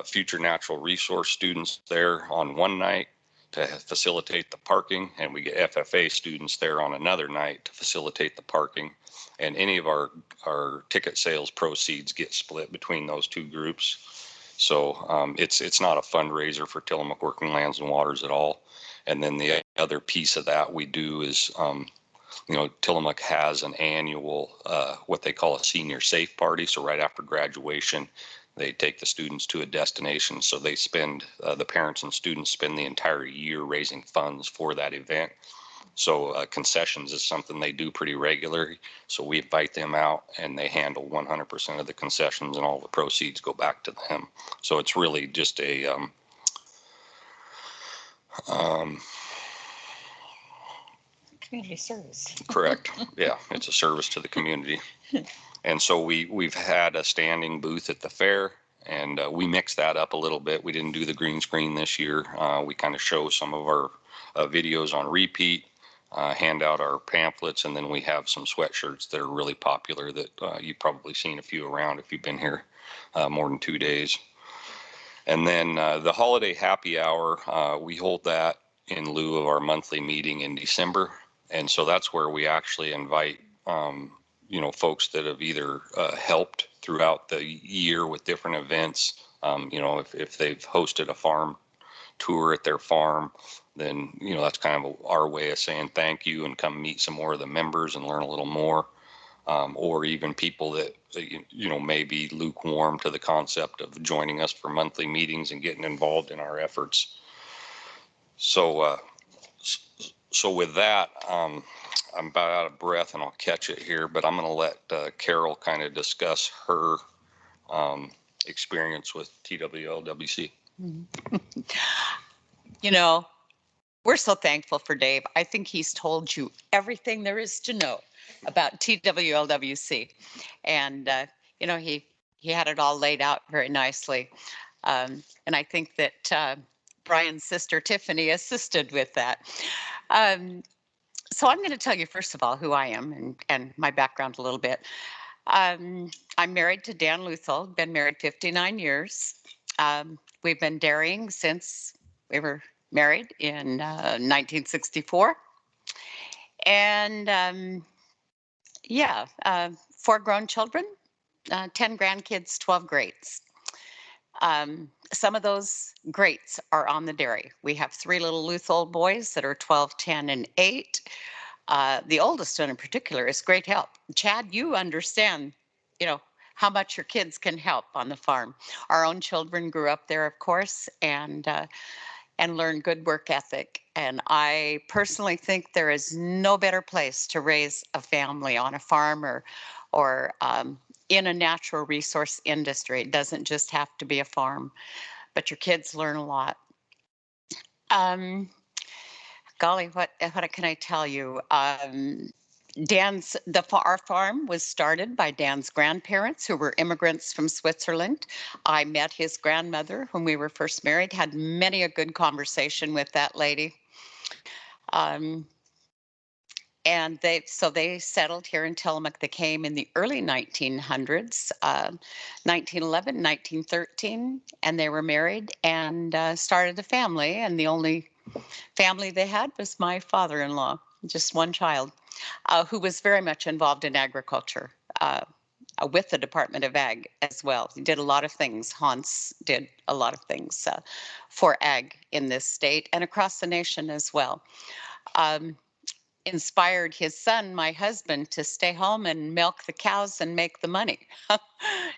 future natural resource students there on one night to facilitate the parking, and we get FFA students there on another night to facilitate the parking. And any of our ticket sales proceeds get split between those two groups. So it's not a fundraiser for Tillamook Working Lands and Waters at all. And then the other piece of that we do is, Tillamook has an annual, what they call a senior safe party. So right after graduation, they take the students to a destination. So they spend, the parents and students spend the entire year raising funds for that event. So concessions is something they do pretty regularly. So we invite them out, and they handle 100% of the concessions, and all the proceeds go back to them. So it's really just a Community service. correct. Yeah, it's a service to the community. And so we've had a standing booth at the fair, and we mixed that up a little bit. We didn't do the green screen this year. We kind of show some of our videos on repeat, hand out our pamphlets, and then we have some sweatshirts that are really popular that you've probably seen a few around if you've been here more than 2 days. And then the holiday happy hour, we hold that in lieu of our monthly meeting in December. And so that's where we actually invite folks that have either helped throughout the year with different events. If they've hosted a farm tour at their farm, then that's kind of our way of saying thank you and come meet some more of the members and learn a little more. Or even people that may be lukewarm to the concept of joining us for monthly meetings and getting involved in our efforts. So with that, I'm about out of breath, and I'll catch it here, but I'm going to let Carol kind of discuss her experience with TWLWC. We're so thankful for Dave. I think he's told you everything there is to know about TWLWC. And, he had it all laid out very nicely. And I think that Brian's sister Tiffany assisted with that. So I'm going to tell you, first of all, who I am and my background a little bit. I'm married to Dan Luthel, been married 59 years. We've been dairying since we were married in 1964. And 4 grown children, 10 grandkids, 12 greats. Some of those greats are on the dairy. We have 3 little Luthel boys that are 12, 10, and 8. The oldest one in particular is great help. Chad, you understand, how much your kids can help on the farm. Our own children grew up there, of course, and learned good work ethic. And I personally think there is no better place to raise a family on a farm or in a natural resource industry. It doesn't just have to be a farm, but your kids learn a lot. Golly, what can I tell you? Our farm was started by Dan's grandparents, who were immigrants from Switzerland. I met his grandmother when we were first married, had many a good conversation with that lady. And they settled here in Tillamook. They came in the early 1900s, 1911, 1913, and they were married and started a family. And the only family they had was my father-in-law, just one child, who was very much involved in agriculture with the Department of Ag as well. He did a lot of things. Hans did a lot of things for ag in this state and across the nation as well. Inspired his son, my husband, to stay home and milk the cows and make the money.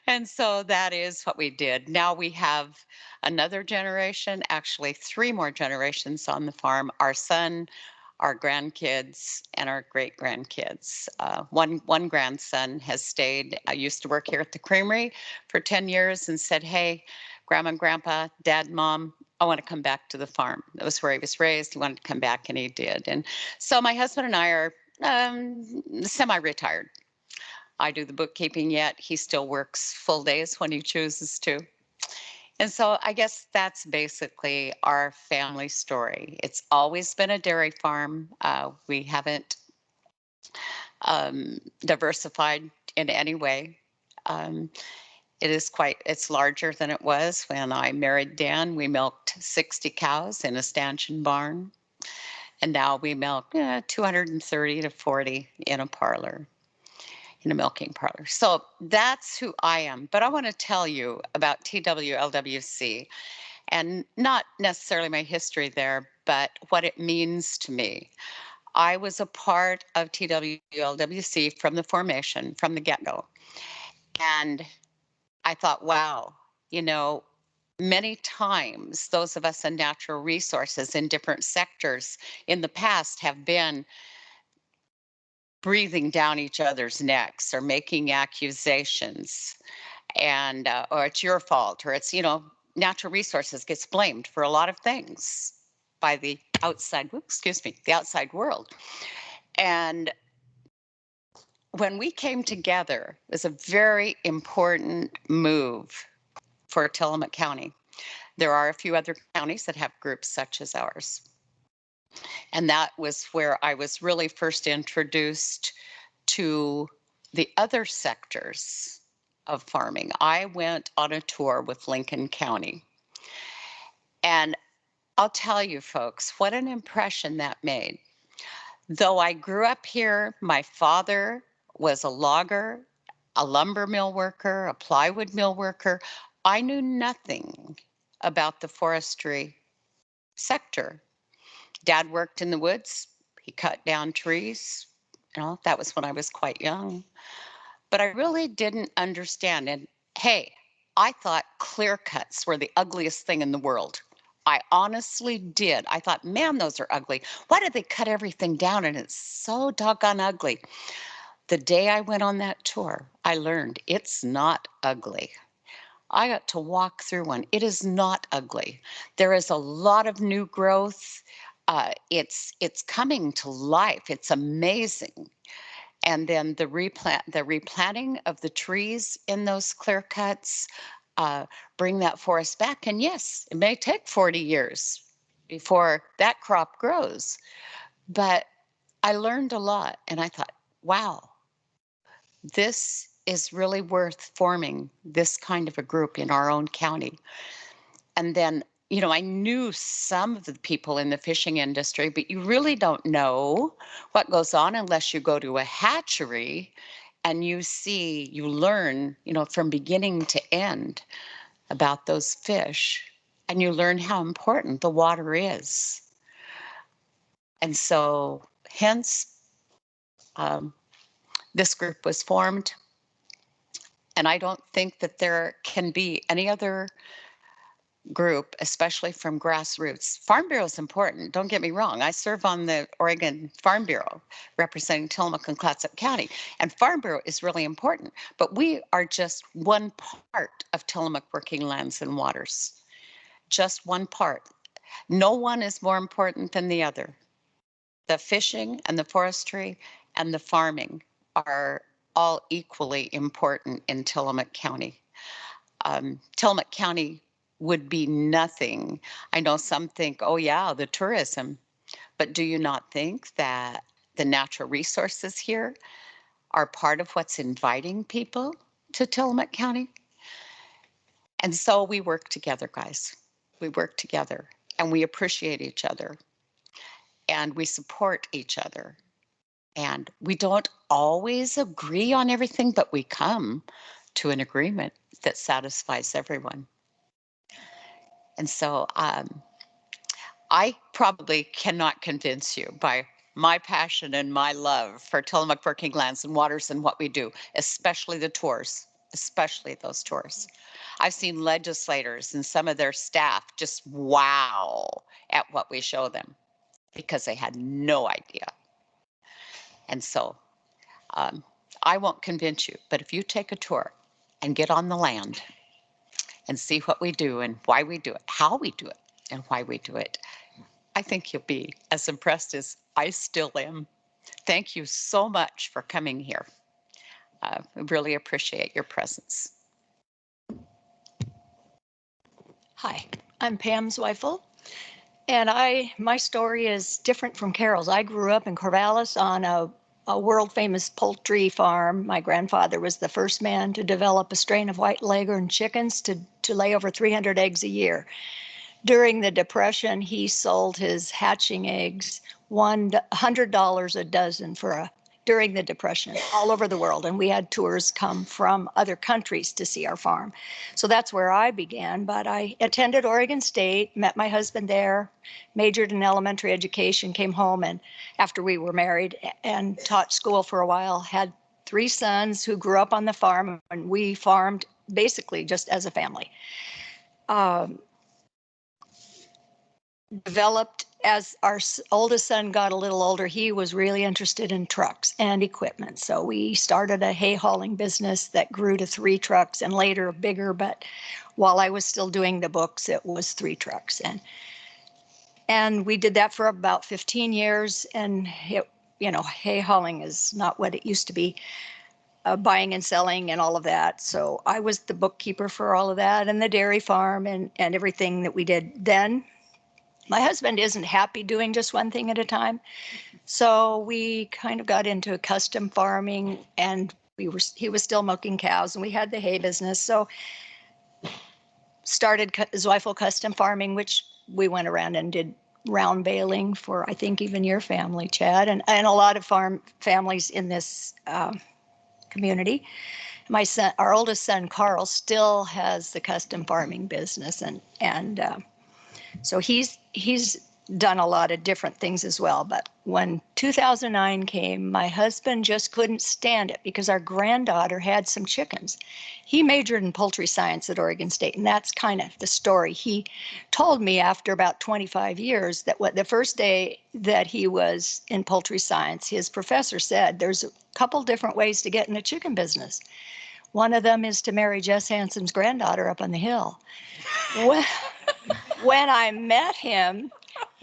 And so that is what we did. Now we have another generation, actually 3 more generations on the farm. Our son, our grandkids, and our great grandkids. One grandson has stayed. I used to work here at the creamery for 10 years and said, hey, Grandma and Grandpa, Dad, Mom, I want to come back to the farm. That was where he was raised. He wanted to come back, and he did. And so my husband and I are semi-retired. I do the bookkeeping yet. He still works full days when he chooses to. And so I guess that's basically our family story. It's always been a dairy farm. We haven't diversified in any way. Um, it's larger than it was when I married Dan. We milked 60 cows in a stanchion barn. And now we milk 230 to 40 in a parlor, in a milking parlor. So that's who I am. But I want to tell you about TWLWC, and not necessarily my history there, but what it means to me. I was a part of TWLWC from the formation, from the get-go. And I thought, wow, many times those of us in natural resources in different sectors in the past have been breathing down each other's necks or making accusations, and or it's your fault, or it's natural resources gets blamed for a lot of things by the outside the outside world. And when we came together, it was a very important move for Tillamook County. There are a few other counties that have groups such as ours. And that was where I was really first introduced to the other sectors of farming. I went on a tour with Lincoln County. And I'll tell you folks, what an impression that made. Though I grew up here, my father was a logger, a lumber mill worker, a plywood mill worker. I knew nothing about the forestry sector. Dad worked in the woods. He cut down trees. That was when I was quite young. But I really didn't understand. And hey, I thought clear cuts were the ugliest thing in the world. I honestly did. I thought, man, those are ugly. Why did they cut everything down? And it's so doggone ugly. The day I went on that tour, I learned it's not ugly. I got to walk through one. It is not ugly. There is a lot of new growth. It's coming to life. It's amazing. And then the replanting of the trees in those clear cuts, bring that forest back. And yes, it may take 40 years before that crop grows. But I learned a lot, and I thought, wow, this is really worth forming this kind of a group in our own county. And then, I knew some of the people in the fishing industry, but you really don't know what goes on unless you go to a hatchery and you learn, from beginning to end about those fish, and you learn how important the water is. And so, hence, this group was formed. And I don't think that there can be any other group, especially from grassroots. Farm Bureau is important. Don't get me wrong. I serve on the Oregon Farm Bureau representing Tillamook and Clatsop County. And Farm Bureau is really important. But we are just one part of Tillamook Working Lands and Waters. Just one part. No one is more important than the other. The fishing and the forestry and the farming are all equally important in Tillamook County. Tillamook County would be nothing. I know some think, oh yeah, the tourism, but do you not think that the natural resources here are part of what's inviting people to Tillamook County? And so we work together, guys. We work together, and we appreciate each other, and we support each other. And we don't always agree on everything, but we come to an agreement that satisfies everyone. And so I probably cannot convince you by my passion and my love for Tillamook Working Lands and Waters and what we do, especially the tours, especially those tours. I've seen legislators and some of their staff just wow at what we show them because they had no idea. And so I won't convince you, but if you take a tour and get on the land and see what we do and why we do it, how we do it, and why we do it, I think you'll be as impressed as I still am. Thank you so much for coming here. We really appreciate your presence. Hi, I'm Pam Zweifel, and my story is different from Carol's. I grew up in Corvallis on a a world famous poultry farm. My grandfather was the first man to develop a strain of white leghorn chickens to lay over 300 eggs a year. During the Depression, he sold his hatching eggs $100 a dozen during the Depression all over the world. And we had tours come from other countries to see our farm. So that's where I began. But I attended Oregon State, met my husband there, majored in elementary education, came home and after we were married and taught school for a while, had 3 sons who grew up on the farm, and we farmed basically just as a family. Developed as our oldest son got a little older, he was really interested in trucks and equipment. So we started a hay hauling business that grew to 3 trucks and later bigger. But while I was still doing the books, it was 3 trucks. And we did that for about 15 years. And hay hauling is not what it used to be. Buying and selling and all of that. So I was the bookkeeper for all of that and the dairy farm and everything that we did then. My husband isn't happy doing just one thing at a time. So we kind of got into custom farming, and he was still milking cows, and we had the hay business. So started Zweifel Custom Farming, which we went around and did round baling for, I think, even your family, Chad, and a lot of families in this community. My son, our oldest son, Carl, still has the custom farming business, and so he's done a lot of different things as well. But when 2009 came, my husband just couldn't stand it because our granddaughter had some chickens. He majored in poultry science at Oregon State, and that's kind of the story. He told me after about 25 years that the first day that he was in poultry science, his professor said, there's a couple different ways to get in the chicken business. One of them is to marry Jess Hanson's granddaughter up on the hill. When I met him,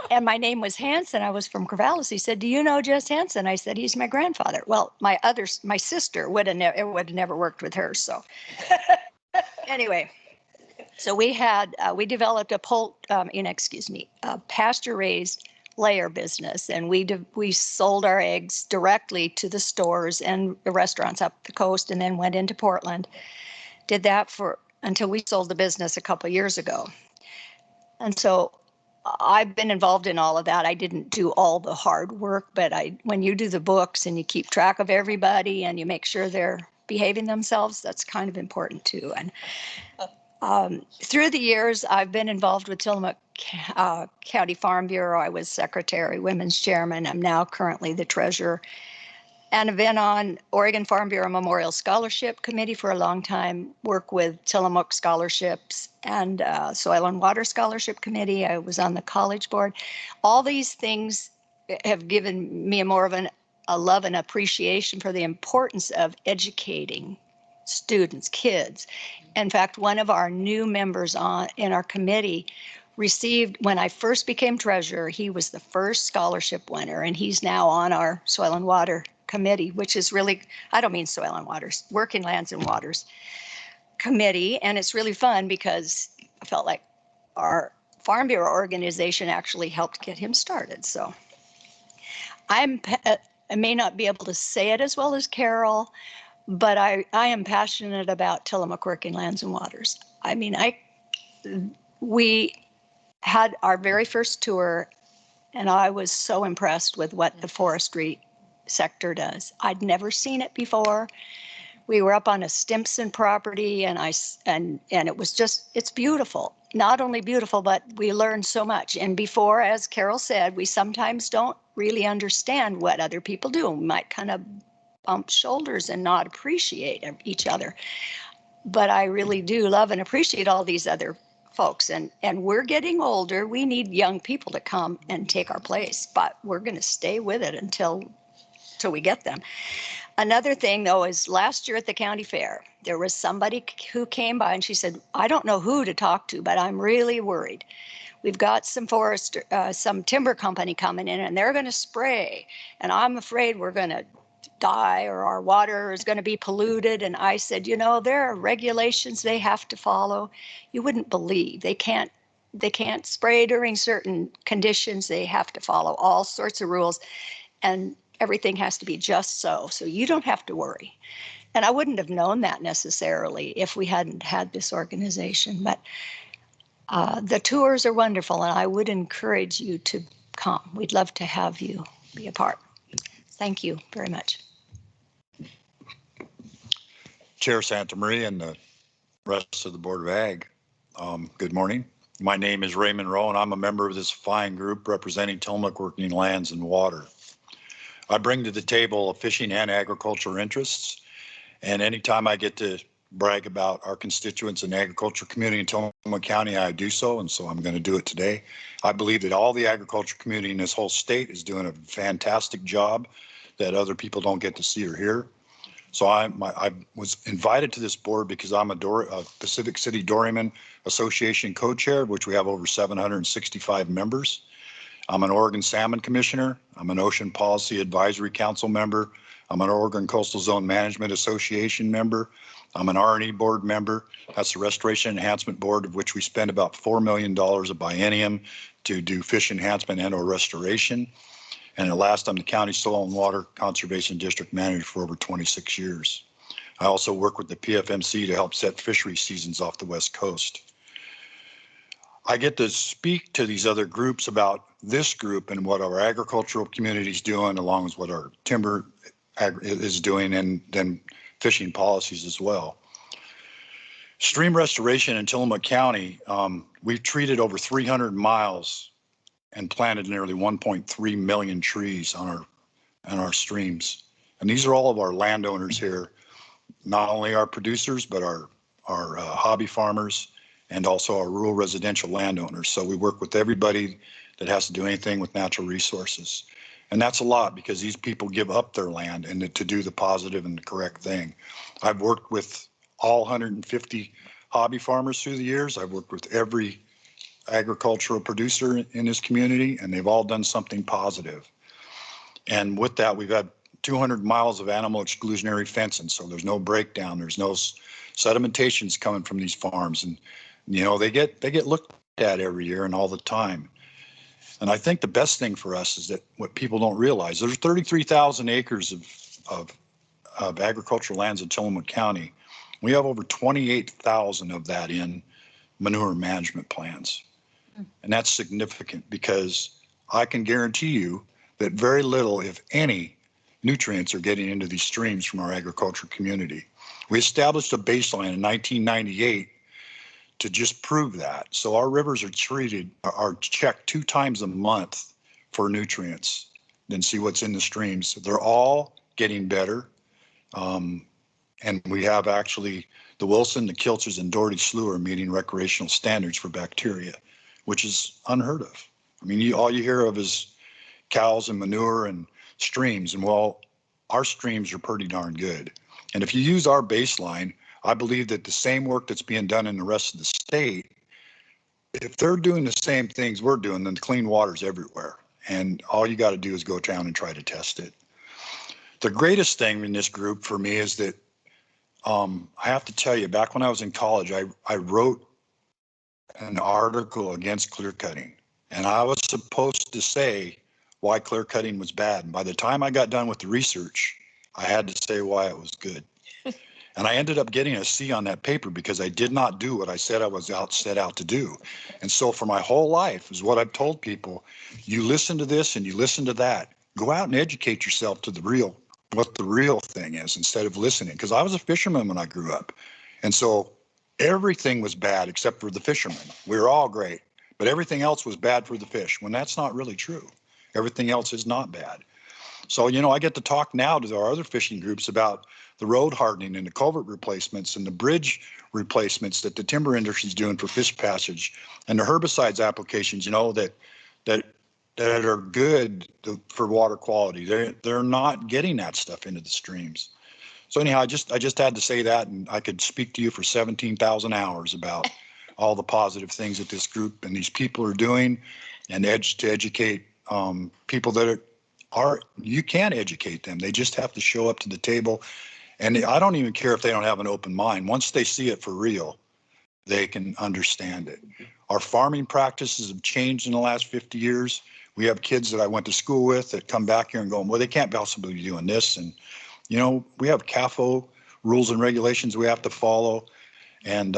and my name was Hanson, I was from Corvallis. He said, "Do you know Jess Hanson?" I said, "He's my grandfather." Well, my sister would have never worked with her. So anyway, so we developed a pasture-raised layer business, and we sold our eggs directly to the stores and the restaurants up the coast, and then went into Portland. Did that until we sold the business a couple of years ago. And so I've been involved in all of that. I didn't do all the hard work, but when you do the books and you keep track of everybody and you make sure they're behaving themselves, that's kind of important too. And through the years, I've been involved with Tillamook County Farm Bureau. I was secretary, women's chairman. I'm now currently the treasurer. And I've been on Oregon Farm Bureau Memorial Scholarship Committee for a long time, work with Tillamook Scholarships and Soil and Water Scholarship Committee. I was on the college board. All these things have given me more of a love and appreciation for the importance of educating students, kids. In fact, one of our new members in our committee received, when I first became treasurer, he was the first scholarship winner, and he's now on our Soil and Water Committee, which is really, I don't mean Soil and Waters, Working Lands and Waters Committee. And it's really fun because I felt like our Farm Bureau organization actually helped get him started. So I may not be able to say it as well as Carol, but I am passionate about Tillamook Working Lands and Waters. I mean, we had our very first tour, and I was so impressed with what the forestry sector does. I'd never seen it before. We were up on a Stimpson property, and it was just, it's beautiful. Not only beautiful, but we learned so much. And before, as Carol said, we sometimes don't really understand what other people do. We might kind of bump shoulders and not appreciate each other. But I really do love and appreciate all these other folks. And we're getting older. We need young people to come and take our place, but we're going to stay with it until we get them. Another thing, though, is last year at the county fair, there was somebody who came by and she said, "I don't know who to talk to, but I'm really worried. We've got some timber company coming in, and they're going to spray, and I'm afraid we're going to die or our water is going to be polluted." And I said, there are regulations they have to follow. You wouldn't believe. They can't spray during certain conditions. They have to follow all sorts of rules. And everything has to be just so. So you don't have to worry. And I wouldn't have known that necessarily if we hadn't had this organization. But the tours are wonderful, and I would encourage you to come. We'd love to have you be a part. Thank you very much. Chair Santa Maria and the rest of the Board of Ag, good morning. My name is Raymond Rowe, and I'm a member of this fine group representing Tillamook Working Lands and Water. I bring to the table fishing and agriculture interests, and anytime I get to brag about our constituents and agriculture community in Tillamook County, I do so, and so I'm going to do it today. I believe that all the agriculture community in this whole state is doing a fantastic job that other people don't get to see or hear. So I was invited to this board because I'm a Pacific City Doryman Association co-chair, which we have over 765 members. I'm an Oregon Salmon Commissioner. I'm an Ocean Policy Advisory Council member. I'm an Oregon Coastal Zone Management Association member. I'm an R&E board member. That's the Restoration Enhancement Board, of which we spend about $4 million a biennium to do fish enhancement and or restoration. And at last, I'm the County Soil and Water Conservation District Manager for over 26 years. I also work with the PFMC to help set fishery seasons off the West Coast. I get to speak to these other groups about this group and what our agricultural community is doing, along with what our timber is doing, and then fishing policies as well. Stream restoration in Tillamook County, we've treated over 300 miles and planted nearly 1.3 million trees on our streams. And these are all of our landowners here, not only our producers, but our hobby farmers and also our rural residential landowners. So we work with everybody that has to do anything with natural resources. And that's a lot because these people give up their land and to do the positive and the correct thing. I've worked with all 150 hobby farmers through the years. I've worked with every agricultural producer in this community, and they've all done something positive. And with that, we've had 200 miles of animal exclusionary fencing, so there's no breakdown, there's no sedimentations coming from these farms, and you know they get looked at every year and all the time. And I think the best thing for us is that what people don't realize, there's 33,000 acres of agricultural lands in Tillamook County. We have over 28,000 of that in manure management plans. And that's significant because I can guarantee you that very little, if any, nutrients are getting into these streams from our agriculture community. We established a baseline in 1998 to just prove that. So our rivers are checked 2 times a month for nutrients, then see what's in the streams. They're all getting better. And we have actually the Wilson, the Kilchers, and Doherty Slough are meeting recreational standards for bacteria, which is unheard of. I mean, all you hear of is cows and manure and streams, and well, our streams are pretty darn good. And if you use our baseline, I believe that the same work that's being done in the rest of the state, if they're doing the same things we're doing, then clean water's everywhere. And all you got to do is go down and try to test it. The greatest thing in this group for me is that I have to tell you, back when I was in college, I wrote an article against clear cutting, and I was supposed to say why clear cutting was bad. And by the time I got done with the research, I had to say why it was good. And I ended up getting a C on that paper because I did not do what I said I was set out to do. And so for my whole life is what I've told people, you listen to this and you listen to that. Go out and educate yourself to what the real thing is instead of listening. Because I was a fisherman when I grew up. And so everything was bad except for the fishermen. We were all great, but everything else was bad for the fish, when that's not really true. Everything else is not bad. So, you know, I get to talk now to our other fishing groups about the road hardening and the culvert replacements and the bridge replacements that the timber industry is doing for fish passage, and the herbicides applications, you know, that are good for water quality. They're not getting that stuff into the streams. So anyhow, I just had to say that, and I could speak to you for 17,000 hours about all the positive things that this group and these people are doing, and to educate people that you can educate them. They just have to show up to the table. And I don't even care if they don't have an open mind. Once they see it for real, they can understand it. Our farming practices have changed in the last 50 years. We have kids that I went to school with that come back here and go, well, they can't possibly be doing this. And, you know, we have CAFO rules and regulations we have to follow. And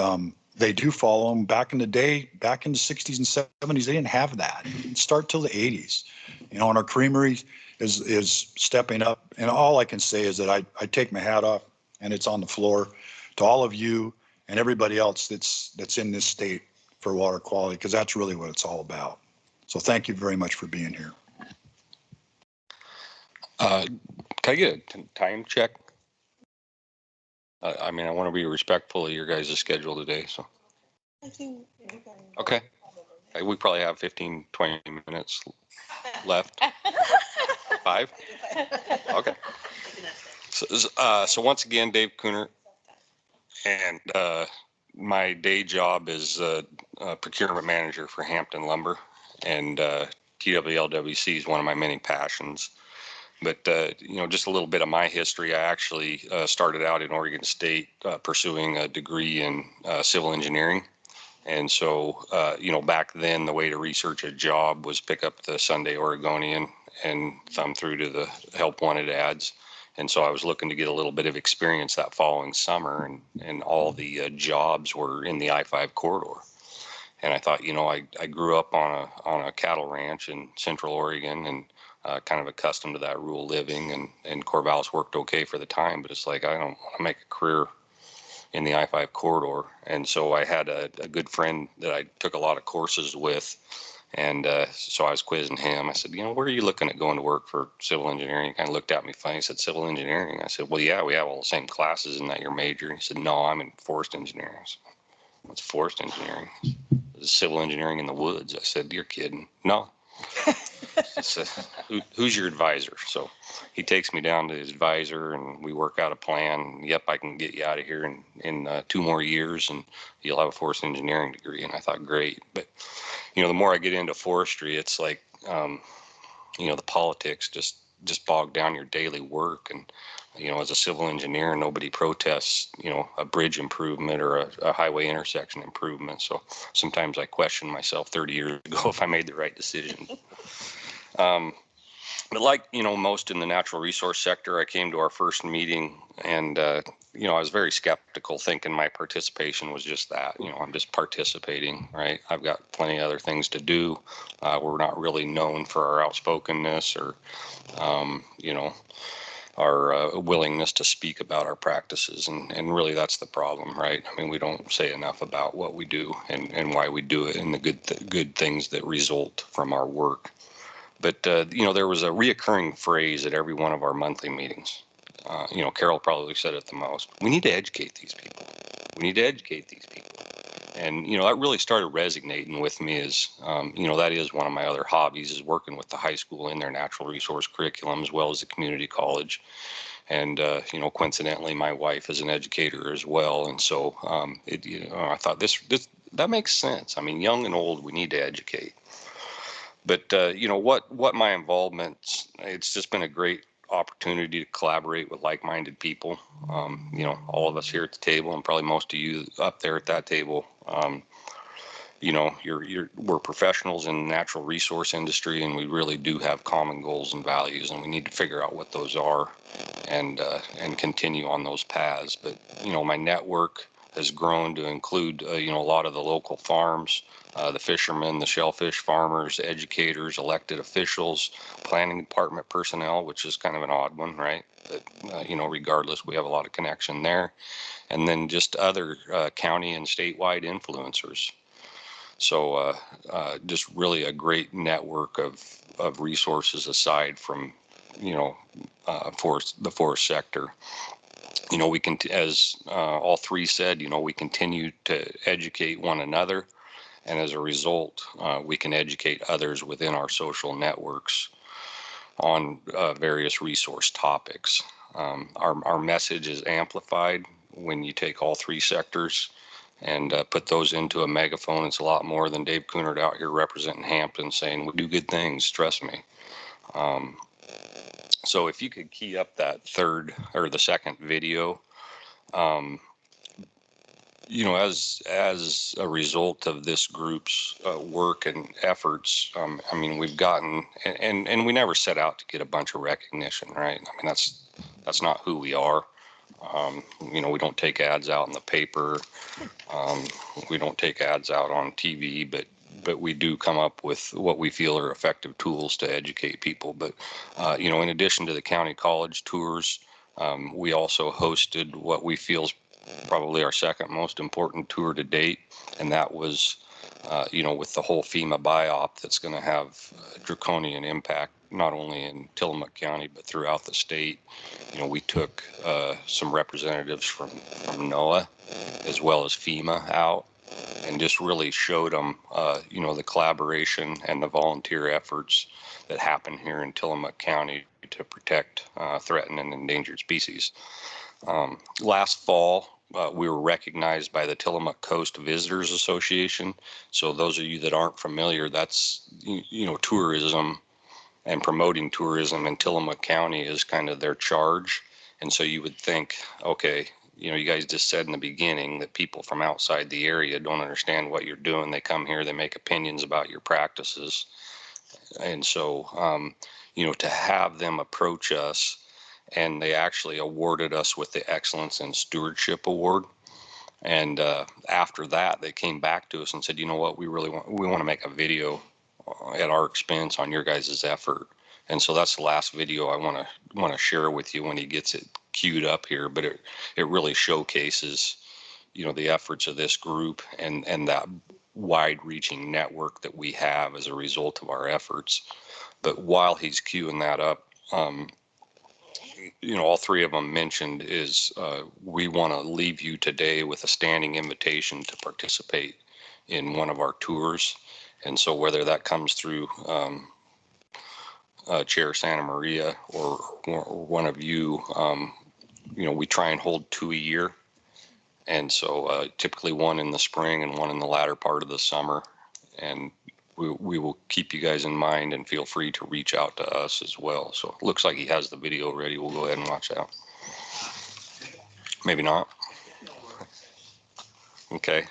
they do follow them. Back in the day, back in the 60s and 70s, they didn't have that. It didn't start till the 80s. You know, and our creamery is stepping up. And all I can say is that I take my hat off, and it's on the floor, to all of you and everybody else that's in this state for water quality, because that's really what it's all about. So thank you very much for being here. Can I get a time check? I mean, I want to be respectful of your guys' schedule today, so. I think Okay. We probably have 15, 20 minutes left. 5? Okay. So once again, Dave Cooner, and my day job is procurement manager for Hampton Lumber, and TWLWC is one of my many passions. But, you know, just a little bit of my history. I actually started out in Oregon State pursuing a degree in civil engineering. And so, you know, back then the way to research a job was pick up the Sunday Oregonian and thumb through to the help wanted ads. And so I was looking to get a little bit of experience that following summer, and all the jobs were in the I-5 corridor. And I thought, you know, I grew up on a cattle ranch in Central Oregon, and kind of accustomed to that rural living, and Corvallis worked okay for the time, but it's like, I don't want to make a career in the I-5 corridor. And so I had a good friend that I took a lot of courses with. And so I was quizzing him. I said, you know, where are you looking at going to work for civil engineering? He kind of looked at me funny. He said, civil engineering. I said, well, yeah, we have all the same classes. Isn't that your major? He said, no, I'm in forest engineering. I said, what's forest engineering? Civil engineering in the woods. I said, you're kidding. No. I said, who's your advisor? So he takes me down to his advisor, and we work out a plan. Yep, I can get you out of here in 2 more years, and you'll have a forest engineering degree. And I thought, great. But, you know, the more I get into forestry, it's like, you know, the politics just bog down your daily work. And, you know, as a civil engineer, nobody protests, you know, a bridge improvement or a highway intersection improvement. So sometimes I question myself 30 years ago if I made the right decision. But like, you know, most in the natural resource sector, I came to our first meeting, and, you know, I was very skeptical, thinking my participation was just that. You know, I'm just participating, right? I've got plenty of other things to do. We're not really known for our outspokenness or, you know, our willingness to speak about our practices. And really that's the problem, right? I mean, we don't say enough about what we do and why we do it, and the good things that result from our work. But, you know, there was a reoccurring phrase at every one of our monthly meetings. You know, Carol probably said it the most. We need to educate these people. We need to educate these people. And, you know, that really started resonating with me as, you know, that is one of my other hobbies, is working with the high school in their natural resource curriculum, as well as the community college. And, you know, coincidentally, my wife is an educator as well. And so you know, I thought that makes sense. I mean, young and old, we need to educate. But, you know, what my involvement, it's just been a great opportunity to collaborate with like-minded people. You know, all of us here at the table, and probably most of you up there at that table, you know, we're professionals in the natural resource industry, and we really do have common goals and values, and we need to figure out what those are, and continue on those paths. But, you know, my network has grown to include, you know, a lot of the local farms, the fishermen, the shellfish farmers, educators, elected officials, planning department personnel, which is kind of an odd one, right? But, you know, regardless, we have a lot of connection there. And then just other county and statewide influencers. So just really a great network of resources aside from, you know, the forest sector. You know, we can, as all three said, you know, we continue to educate one another. And as a result, we can educate others within our social networks on various resource topics. Our message is amplified when you take all three sectors and put those into a megaphone. It's a lot more than Dave Coonard out here representing Hampton saying, we do good things, trust me. So if you could key up that the second video, as a result of this group's work and efforts, I mean, we've gotten, and we never set out to get a bunch of recognition, right? I mean, that's not who we are. We don't take ads out in the paper. We don't take ads out on TV, but we do come up with what we feel are effective tools to educate people. But in addition to the county college tours, we also hosted what we feel is probably our second most important tour to date, and that was with the whole FEMA biop that's going to have draconian impact not only in Tillamook County but throughout the state. We took some representatives from NOAA as well as FEMA out and just really showed them the collaboration and the volunteer efforts that happen here in Tillamook County to protect threatened and endangered species. Last fall, we were recognized by the Tillamook Coast Visitors Association. So those of you that aren't familiar, that's, tourism and promoting tourism in Tillamook County is kind of their charge. And so you would think, okay, you guys just said in the beginning that people from outside the area don't understand what you're doing. They come here, they make opinions about your practices. And so, to have them approach us, and they actually awarded us with the Excellence in Stewardship Award. And after that, they came back to us and said, you know what, we want to make a video at our expense on your guys' effort. And so that's the last video I want to share with you when he gets it queued up here. But it really showcases, the efforts of this group and that wide-reaching network that we have as a result of our efforts. But while he's queuing that up, all three of them mentioned is we want to leave you today with a standing invitation to participate in one of our tours. And so whether that comes through Chair Santa Maria or one of you, we try and hold 2 a year. And so typically one in the spring and one in the latter part of the summer. And we will keep you guys in mind and feel free to reach out to us as well. So it looks like he has the video ready. We'll go ahead and watch that. Maybe not. Okay.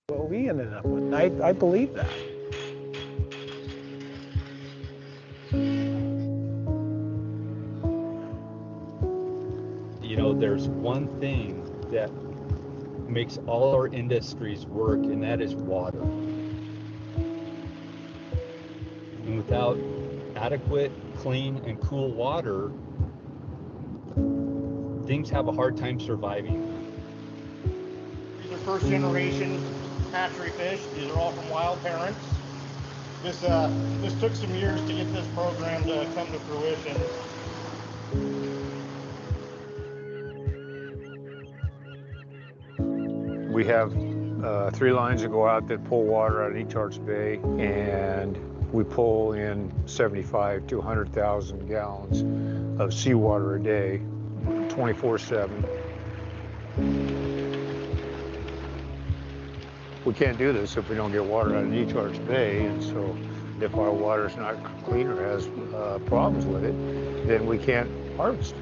What we ended up with. I believe that. There's one thing that makes all our industries work, and that is water. And without adequate, clean, and cool water, things have a hard time surviving. These are first generation hatchery fish. These are all from wild parents. This took some years to get this program to come to fruition. We have 3 lines that go out that pull water out of each Arts Bay, and we pull in 75 to 100,000 gallons of seawater a day, 24/7. We can't do this if we don't get water out of each Arts Bay, and so if our water is not clean or has problems with it, then we can't harvest.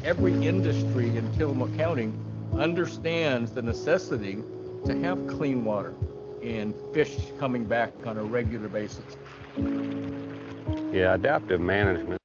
Every industry in Tillamook County understands the necessity to have clean water and fish coming back on a regular basis. Yeah, adaptive management.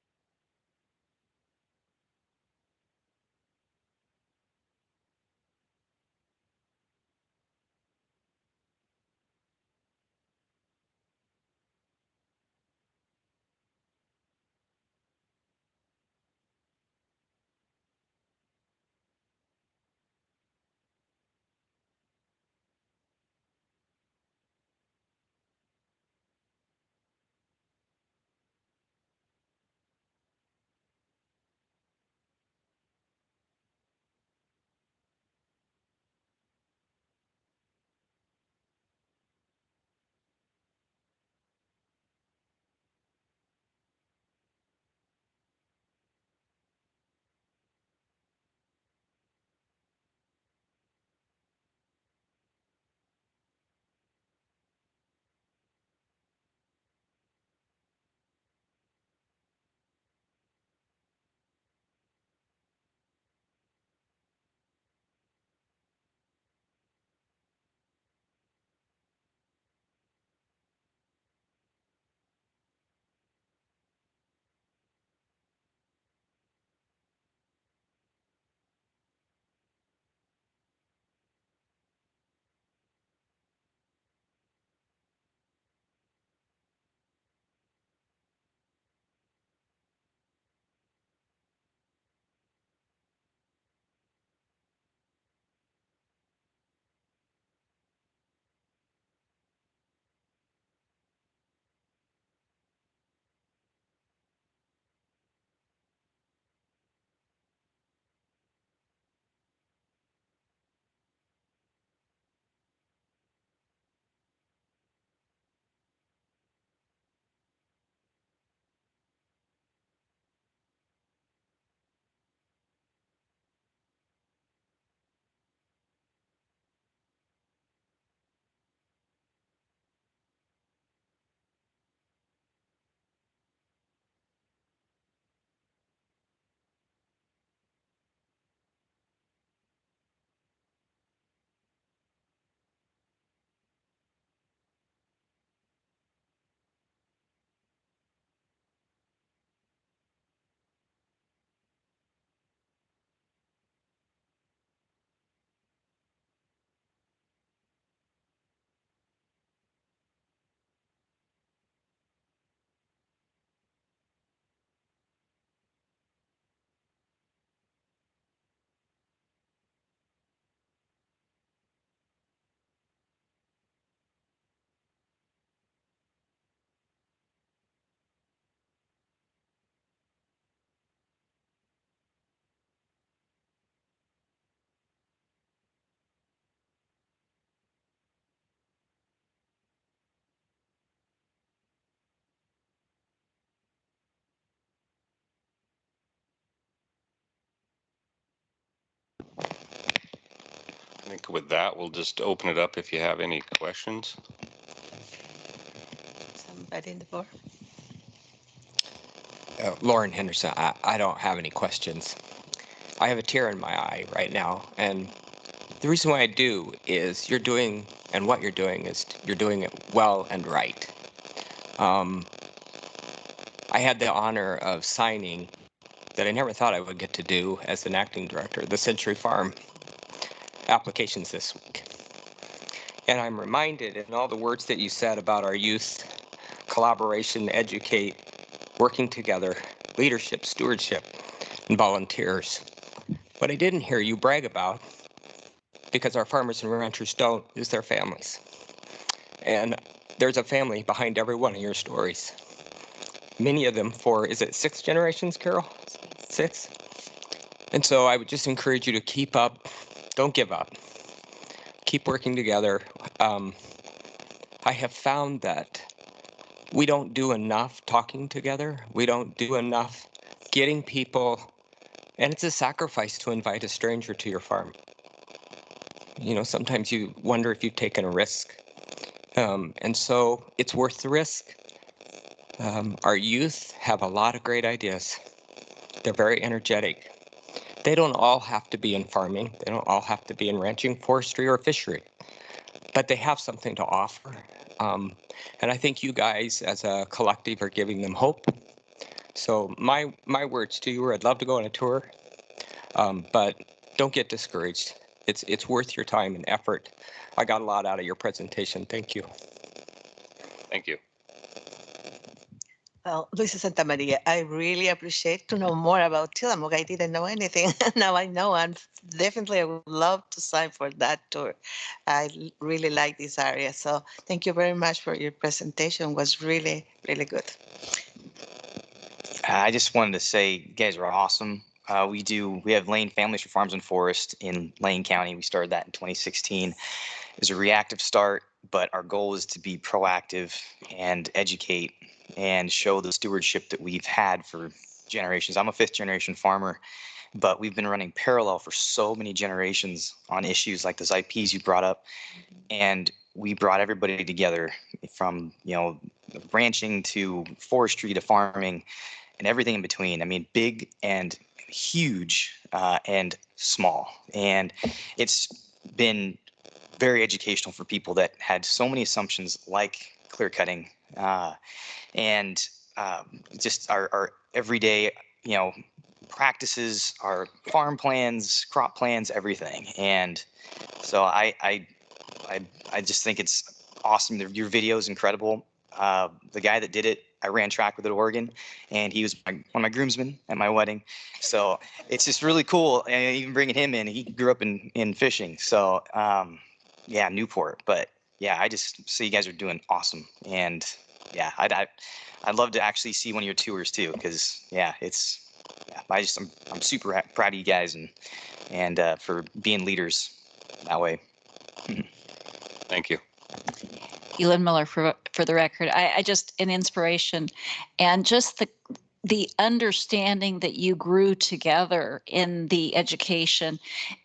I think with that, we'll just open it up if you have any questions. Somebody in the floor. Lauren Henderson, I don't have any questions. I have a tear in my eye right now, and the reason why I do is you're doing, and what you're doing is you're doing it well and right. I had the honor of signing that I never thought I would get to do as an acting director, the Century Farm applications this week. And I'm reminded in all the words that you said about our youth, collaboration, educate, working together, leadership, stewardship, and volunteers. What I didn't hear you brag about, because our farmers and ranchers don't, is their families. And there's a family behind every one of your stories. Many of them for, is it 6 generations, Carol? 6? And so I would just encourage you to keep up. Don't give up. Keep working together. I have found that we don't do enough talking together. We don't do enough getting people, and it's a sacrifice to invite a stranger to your farm. You know, sometimes you wonder if you've taken a risk. And so it's worth the risk. Our youth have a lot of great ideas. They're very energetic. They don't all have to be in farming. They don't all have to be in ranching, forestry, or fishery. But they have something to offer. And I think you guys as a collective are giving them hope. So my words to you are I'd love to go on a tour, but don't get discouraged. It's worth your time and effort. I got a lot out of your presentation. Thank you. Thank you. Well, Luisa Santa Maria, I really appreciate to know more about Tillamook. I didn't know anything. Now I know, and definitely I would love to sign for that tour. Really like this area. So thank you very much for your presentation. It was really, really good. I just wanted to say you guys are awesome. We have Lane Families for Farms and Forest in Lane County. We started that in 2016. It was a reactive start, but our goal is to be proactive and educate and show the stewardship that we've had for generations. I'm a 5th generation farmer, but we've been running parallel for so many generations on issues like those IPs you brought up. And we brought everybody together from, ranching to forestry to farming and everything in between. I mean, big and huge and small. And it's been very educational for people that had so many assumptions like clear cutting and just our everyday, practices, our farm plans, crop plans, everything. And so I just think it's awesome. Your video is incredible. The guy that did it, I ran track with at Oregon, and he was one of my groomsmen at my wedding. So it's just really cool. And even bringing him in, he grew up in fishing. So yeah, Newport. But yeah, I just see you guys are doing awesome. And yeah, I'd love to actually see one of your tours too, because yeah, I'm super proud of you guys and for being leaders that way. Thank you. Elin Miller for the record. I just an inspiration, and just the understanding that you grew together in the education,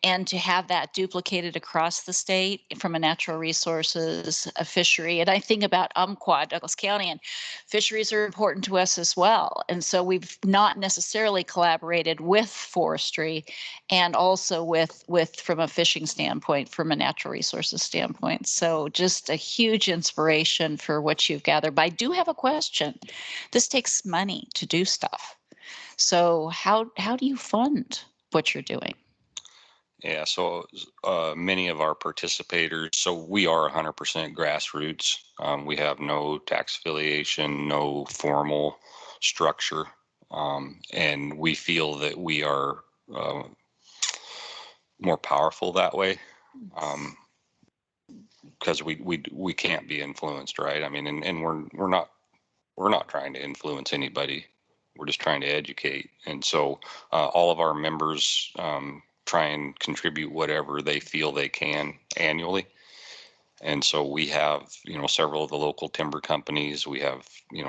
and to have that duplicated across the state from a natural resources, a fishery. And I think about Umpqua, Douglas County, and fisheries are important to us as well. And so we've not necessarily collaborated with forestry and also with from a fishing standpoint, from a natural resources standpoint. So just a huge inspiration for what you've gathered. But I do have a question. This takes money to do stuff. So how do you fund what you're doing? Yeah, so many of our participators, so we are 100% grassroots. We have no tax affiliation, no formal structure, and we feel that we are more powerful that way, because we can't be influenced, right? I mean, and we're not trying to influence anybody. We're just trying to educate. And so all of our members try and contribute whatever they feel they can annually. And so we have, several of the local timber companies. We have,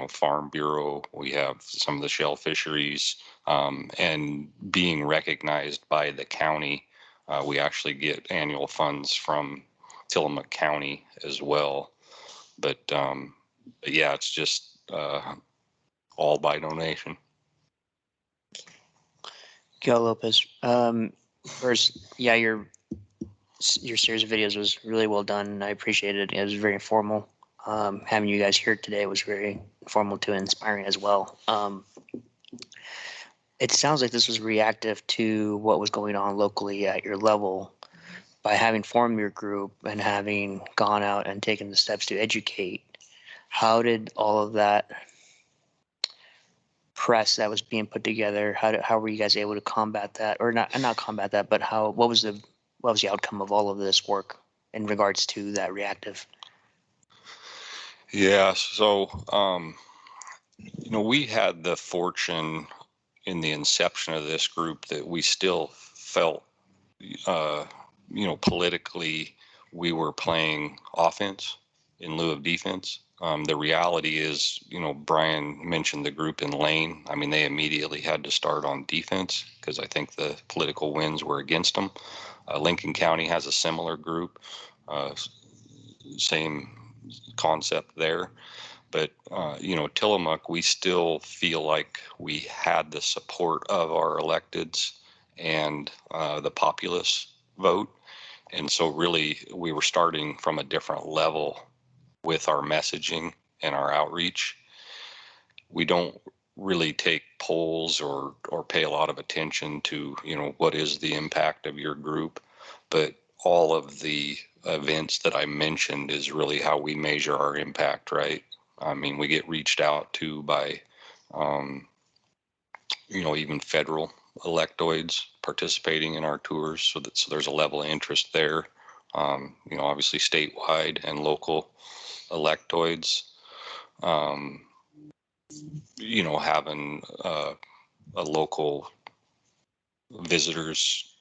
Farm Bureau. We have some of the shell fisheries, and being recognized by the county. We actually get annual funds from Tillamook County as well. But yeah, it's just all by donation. Go Lopez. First, yeah, your series of videos was really well done. I appreciate it. It was very informal. Having you guys here today was very informal too, and inspiring as well. It sounds like this was reactive to what was going on locally at your level. By having formed your group and having gone out and taken the steps to educate, how did all of that press that was being put together, how were you guys able to combat that, or not combat that, but what was the outcome of all of this work in regards to that reactive? Yeah, so we had the fortune in the inception of this group that we still felt politically we were playing offense in lieu of defense. The reality is, Brian mentioned the group in Lane. I mean, they immediately had to start on defense because I think the political winds were against them. Lincoln County has a similar group, same concept there. But, Tillamook, we still feel like we had the support of our electeds and the populace vote. And so really we were starting from a different level with our messaging and our outreach. We don't really take polls or pay a lot of attention to, you know, what is the impact of your group, but all of the events that I mentioned is really how we measure our impact, right? I mean, we get reached out to by, you know, even federal electoids participating in our tours, so there's a level of interest there. You know, obviously statewide and local electoids. You know, having a local visitors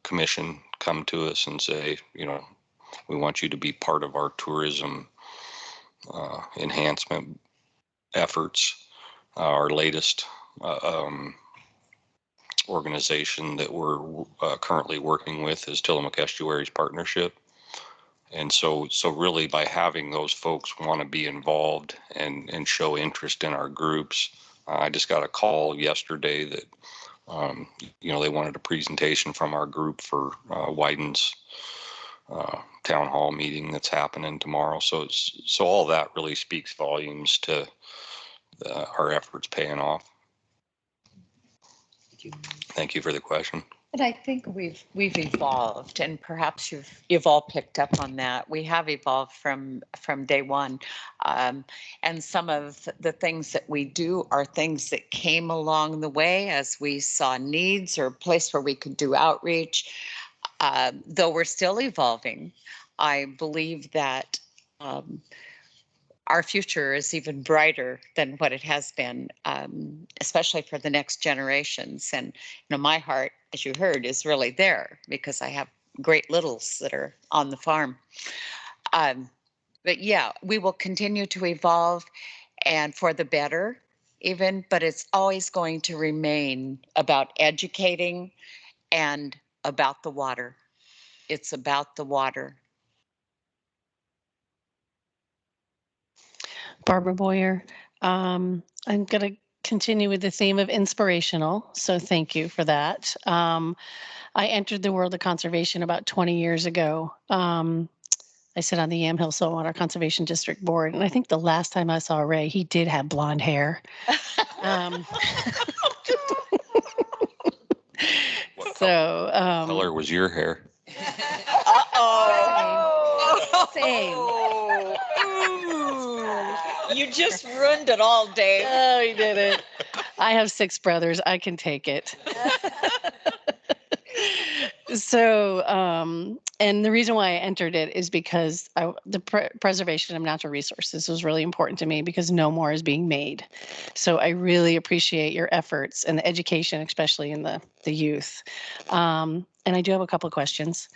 commission come to us and say, you know, we want you to be part of our tourism enhancement efforts. Our latest organization that we're currently working with is Tillamook Estuaries Partnership. And so really by having those folks want to be involved and show interest in our groups, I just got a call yesterday that, you know, they wanted a presentation from our group for Wyden's town hall meeting that's happening tomorrow. So all that really speaks volumes to our efforts paying off. Thank you for the question. And I think we've evolved, and perhaps you've all picked up on that. We have evolved from day one, and some of the things that we do are things that came along the way as we saw needs or a place where we could do outreach. Though we're still evolving, I believe that our future is even brighter than what it has been, especially for the next generations. And, you know, my heart, as you heard, is really there because I have great littles that are on the farm. But yeah, we will continue to evolve and for the better even, but it's always going to remain about educating and about the water. It's about the water. Barbara Boyer. I'm going to continue with the theme of inspirational. So thank you for that. I entered the world of conservation about 20 years ago. I sit on the Yamhill Saltwater Conservation District Board, and I think the last time I saw Ray, he did have blonde hair. What So color was your hair? Same. You just ruined it all, Dave. Oh, he did it. I have 6 brothers. I can take it. So, and the reason why I entered it is because the preservation of natural resources was really important to me because no more is being made. So I really appreciate your efforts and the education, especially in the youth. And I do have a couple of questions.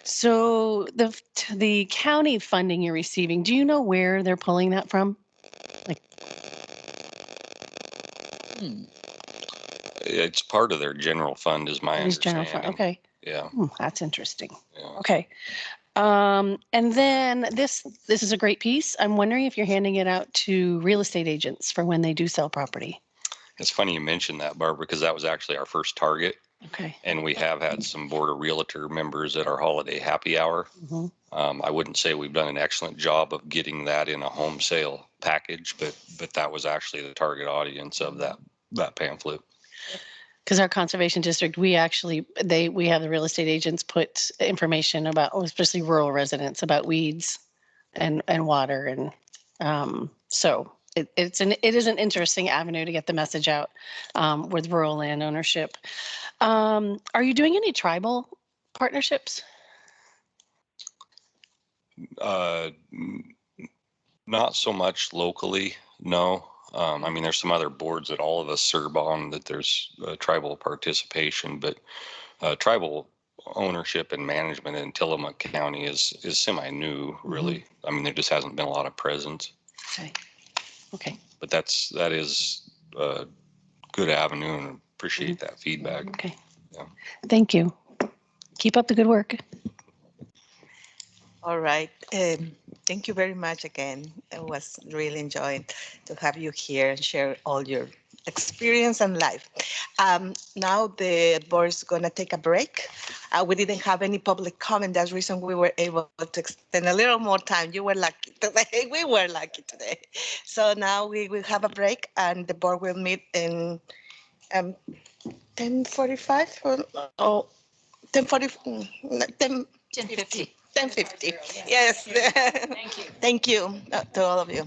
So the county funding you're receiving, do you know where they're pulling that from? Like, It's part of their general fund, is my it is general understanding. fund. Okay. Yeah. That's interesting. Yeah. Okay. And then this is a great piece. I'm wondering if you're handing it out to real estate agents for when they do sell property. It's funny you mentioned that, Barbara, because that was actually our first target. Okay. And we have had some Board of Realtor members at our holiday happy hour. Mm-hmm. I wouldn't say we've done an excellent job of getting that in a home sale package, but that was actually the target audience of that pamphlet. Because our conservation district, we have the real estate agents put information about, especially rural residents, about weeds and water, and so it is an interesting avenue to get the message out with rural land ownership. Are you doing any tribal partnerships? Not so much locally, no. I mean, there's some other boards that all of us serve on that there's tribal participation, but tribal ownership and management in Tillamook County is semi-new, really. I mean, there just hasn't been a lot of presence. Okay. But that is a good avenue, and appreciate that feedback. Okay. Yeah. Thank you. Keep up the good work. All right. Thank you very much again. It was really enjoying to have you here and share all your experience and life. Now the board is going to take a break. We didn't have any public comment. That's the reason we were able to extend a little more time. You were lucky today. We were lucky today. So now we will have a break and the board will meet in 10:45 or 10:40, 10:50. 10:50. Yes. Thank you. Thank you to all of you.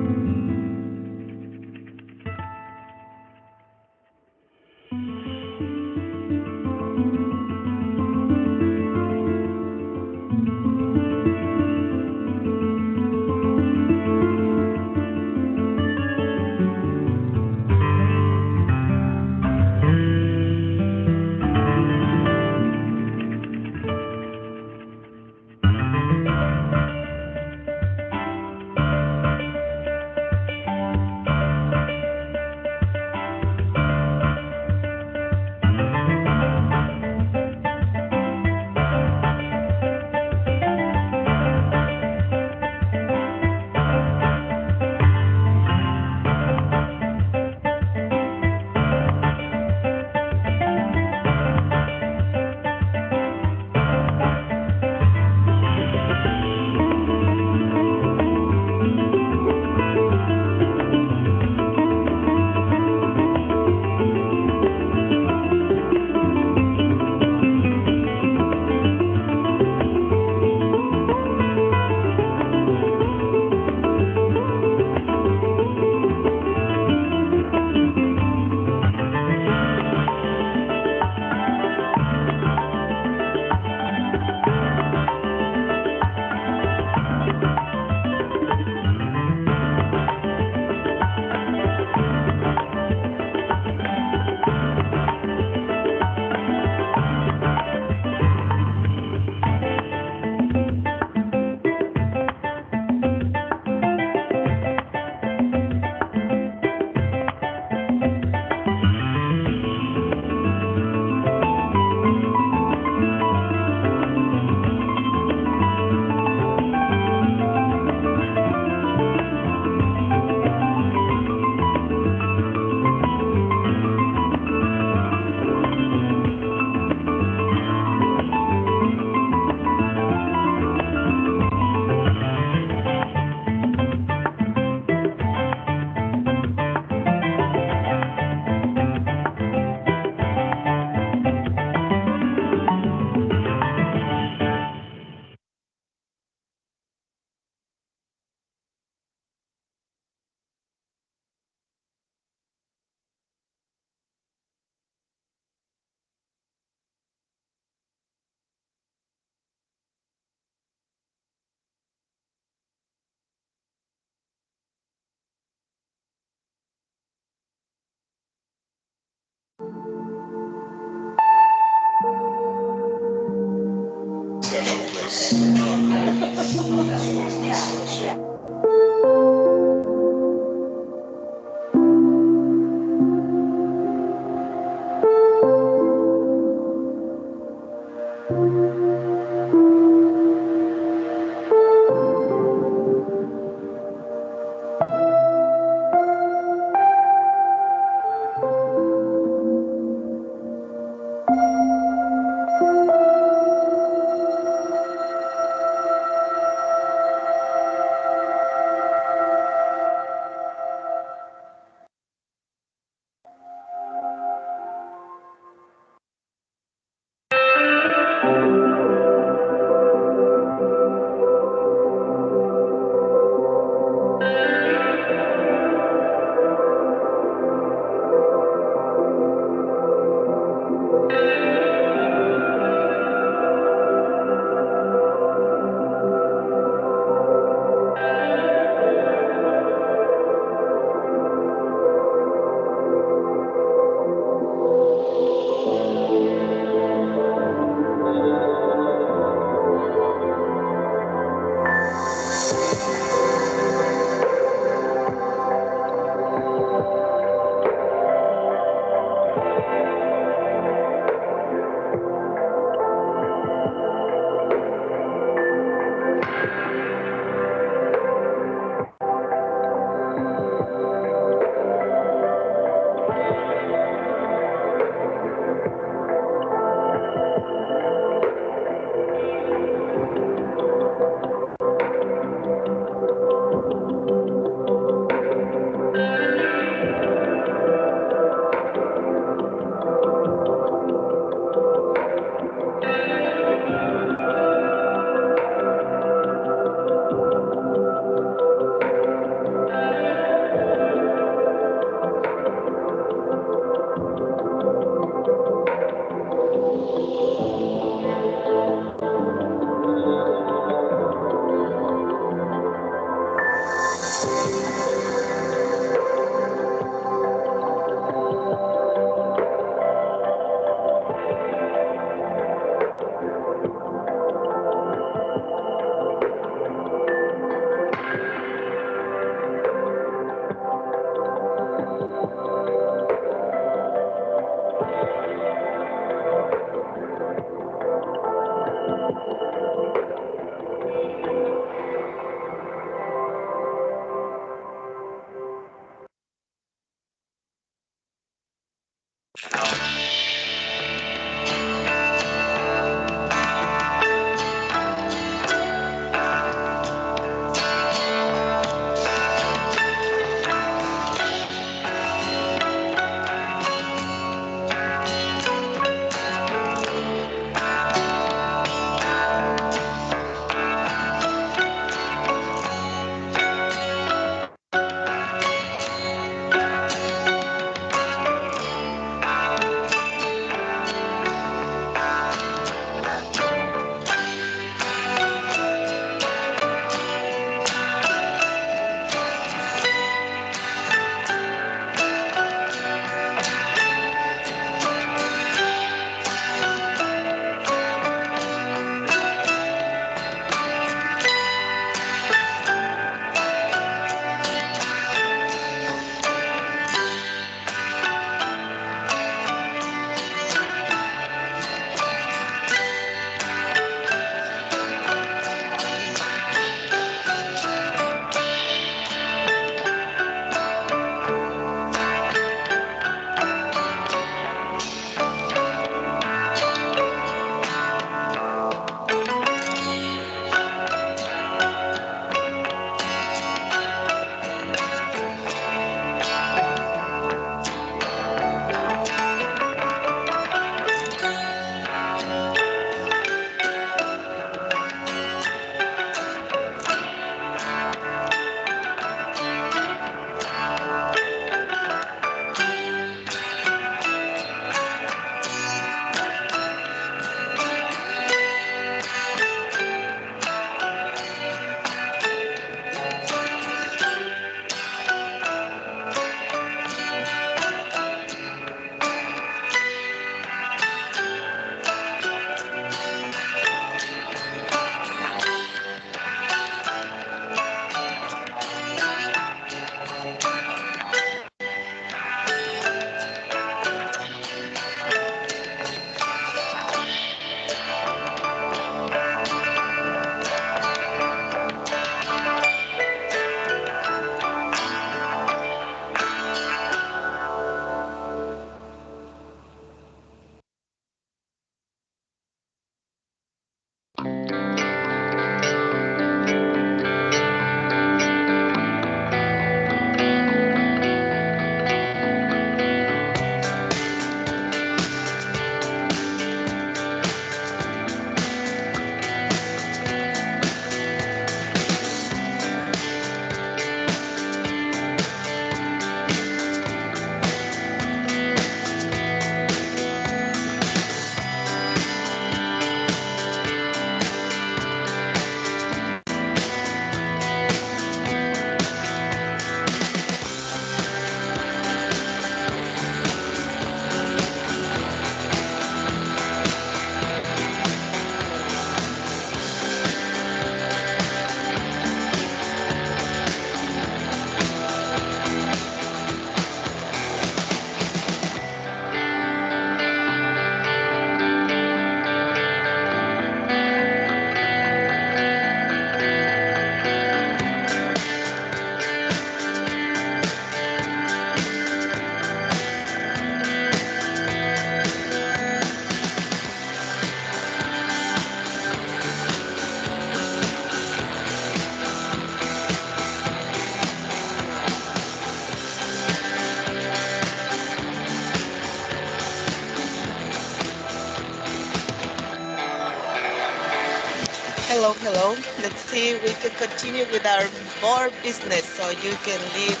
see we can continue with our more business so you can live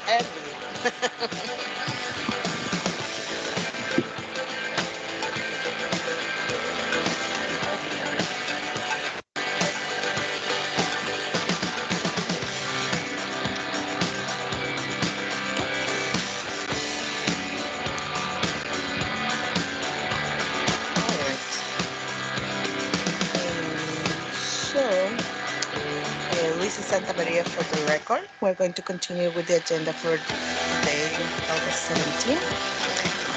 every. Luisa Santa Maria for the record. We're going to continue with the agenda for today, August 17.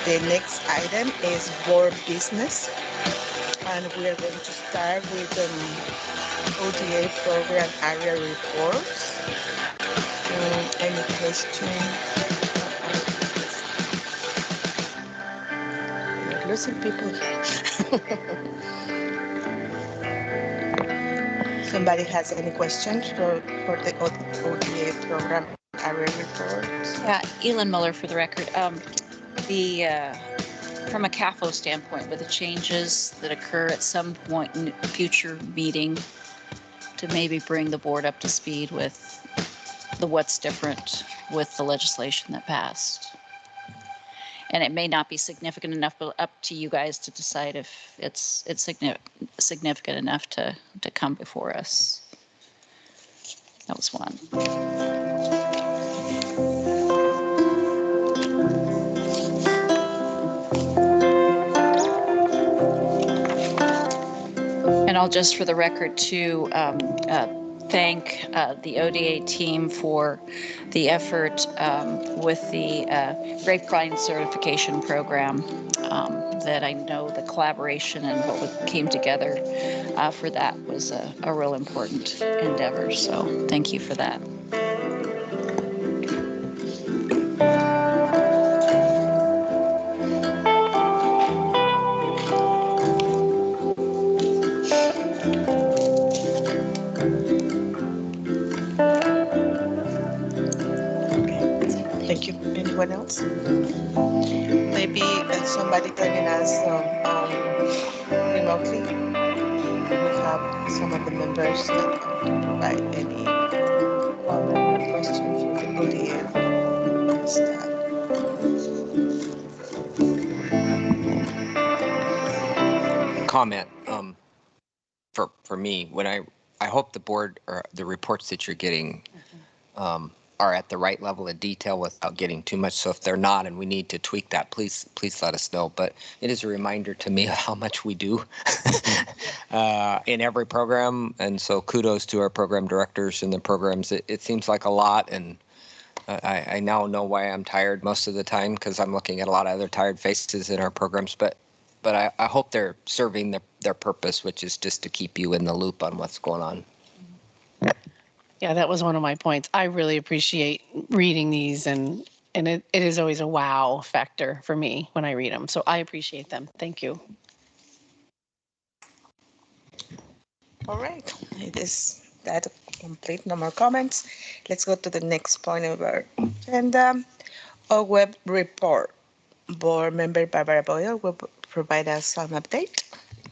The next item is board business. And we are going to start with ODA program area reports. Any question? We're losing people here. Somebody has any questions for the ODA program area reports? Yeah, Elin Miller for the record. From a CAFO standpoint, with the changes that occur at some point in a future meeting to maybe bring the board up to speed with the what's different with the legislation that passed. And it may not be significant enough, but up to you guys to decide if it's significant enough to come before us. That was one. And I'll just for the record to thank the ODA team for the effort with the grapevine certification program. That I know the collaboration and what came together for that was a real important endeavor. So thank you for that. Thank you. Anyone else? Maybe somebody joining us remotely. We have some of the members that can provide any questions for the ODA staff. Comment for me when I hope the board or the reports that you're getting are at the right level of detail without getting too much. So if they're not and we need to tweak that, please let us know. But it is a reminder to me of how much we do in every program. And so kudos to our program directors and the programs. It seems like a lot. And I now know why I'm tired most of the time because I'm looking at a lot of other tired faces in our programs. But I hope they're serving their purpose, which is just to keep you in the loop on what's going on. Yeah, that was one of my points. I really appreciate reading these, and it is always a wow factor for me when I read them. So I appreciate them. Thank you. All right, it is that complete. No more comments. Let's go to the next point of our agenda. A web report. Board member Barbara Boyle will provide us an update.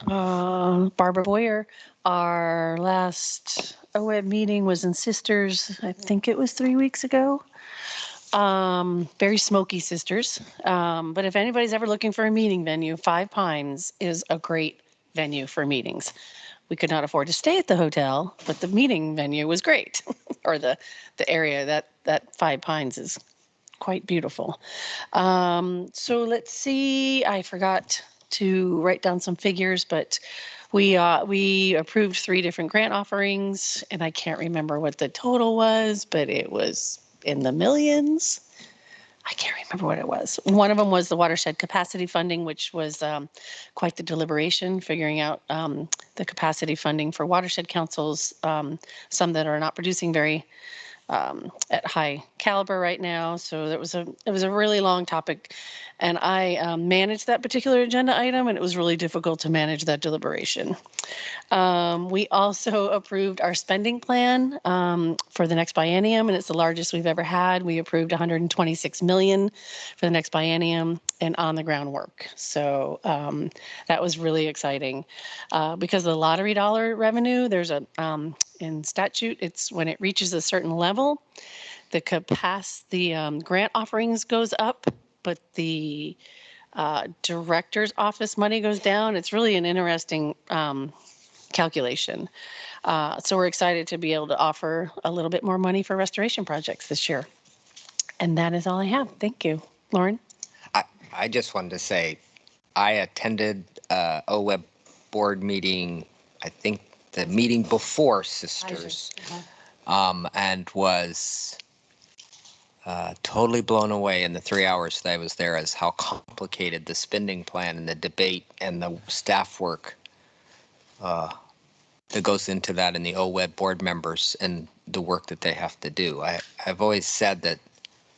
Barbara Boyer, our last OWEB meeting was in Sisters, I think it was 3 weeks ago. Very smoky Sisters. But if anybody's ever looking for a meeting venue, Five Pines is a great venue for meetings. We could not afford to stay at the hotel, but the meeting venue was great. Or the area that Five Pines is quite beautiful. So let's see, I forgot to write down some figures, but we approved 3 different grant offerings, and I can't remember what the total was, but it was in the millions. I can't remember what it was. One of them was the watershed capacity funding, which was quite the deliberation, figuring out the capacity funding for watershed councils, some that are not producing very at high caliber right now. So it was a really long topic, and I managed that particular agenda item, and it was really difficult to manage that deliberation. We also approved our spending plan for the next biennium, and it's the largest we've ever had. We approved 126 million for the next biennium and on the ground work. So that was really exciting because of the lottery dollar revenue. There's a in statute. It's when it reaches a certain level, the grant offerings goes up, but the director's office money goes down. It's really an interesting calculation. So we're excited to be able to offer a little bit more money for restoration projects this year. And that is all I have. Thank you. Lauren? I just wanted to say, I attended OWEB board meeting, I think the meeting before Sisters, and was totally blown away in the 3 hours that I was there as how complicated the spending plan and the debate and the staff work that goes into that, and the OWEB board members and the work that they have to do. I've always said that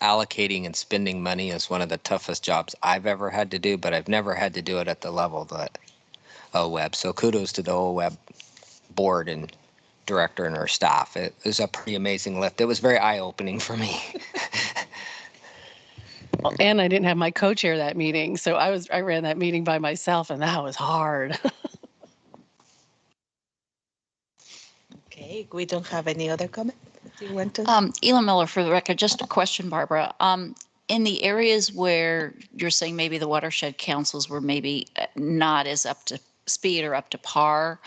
allocating and spending money is one of the toughest jobs I've ever had to do, but I've never had to do it at the level that OWEB. So kudos to the OWEB board and director and her staff. It was a pretty amazing lift. It was very eye-opening for me. And I didn't have my co-chair that meeting, so I ran that meeting by myself, and that was hard. Okay, we don't have any other comment. Do you want to? Elon Miller, for the record, just a question, Barbara. In the areas where you're saying maybe the watershed councils were maybe not as up to speed or up to par,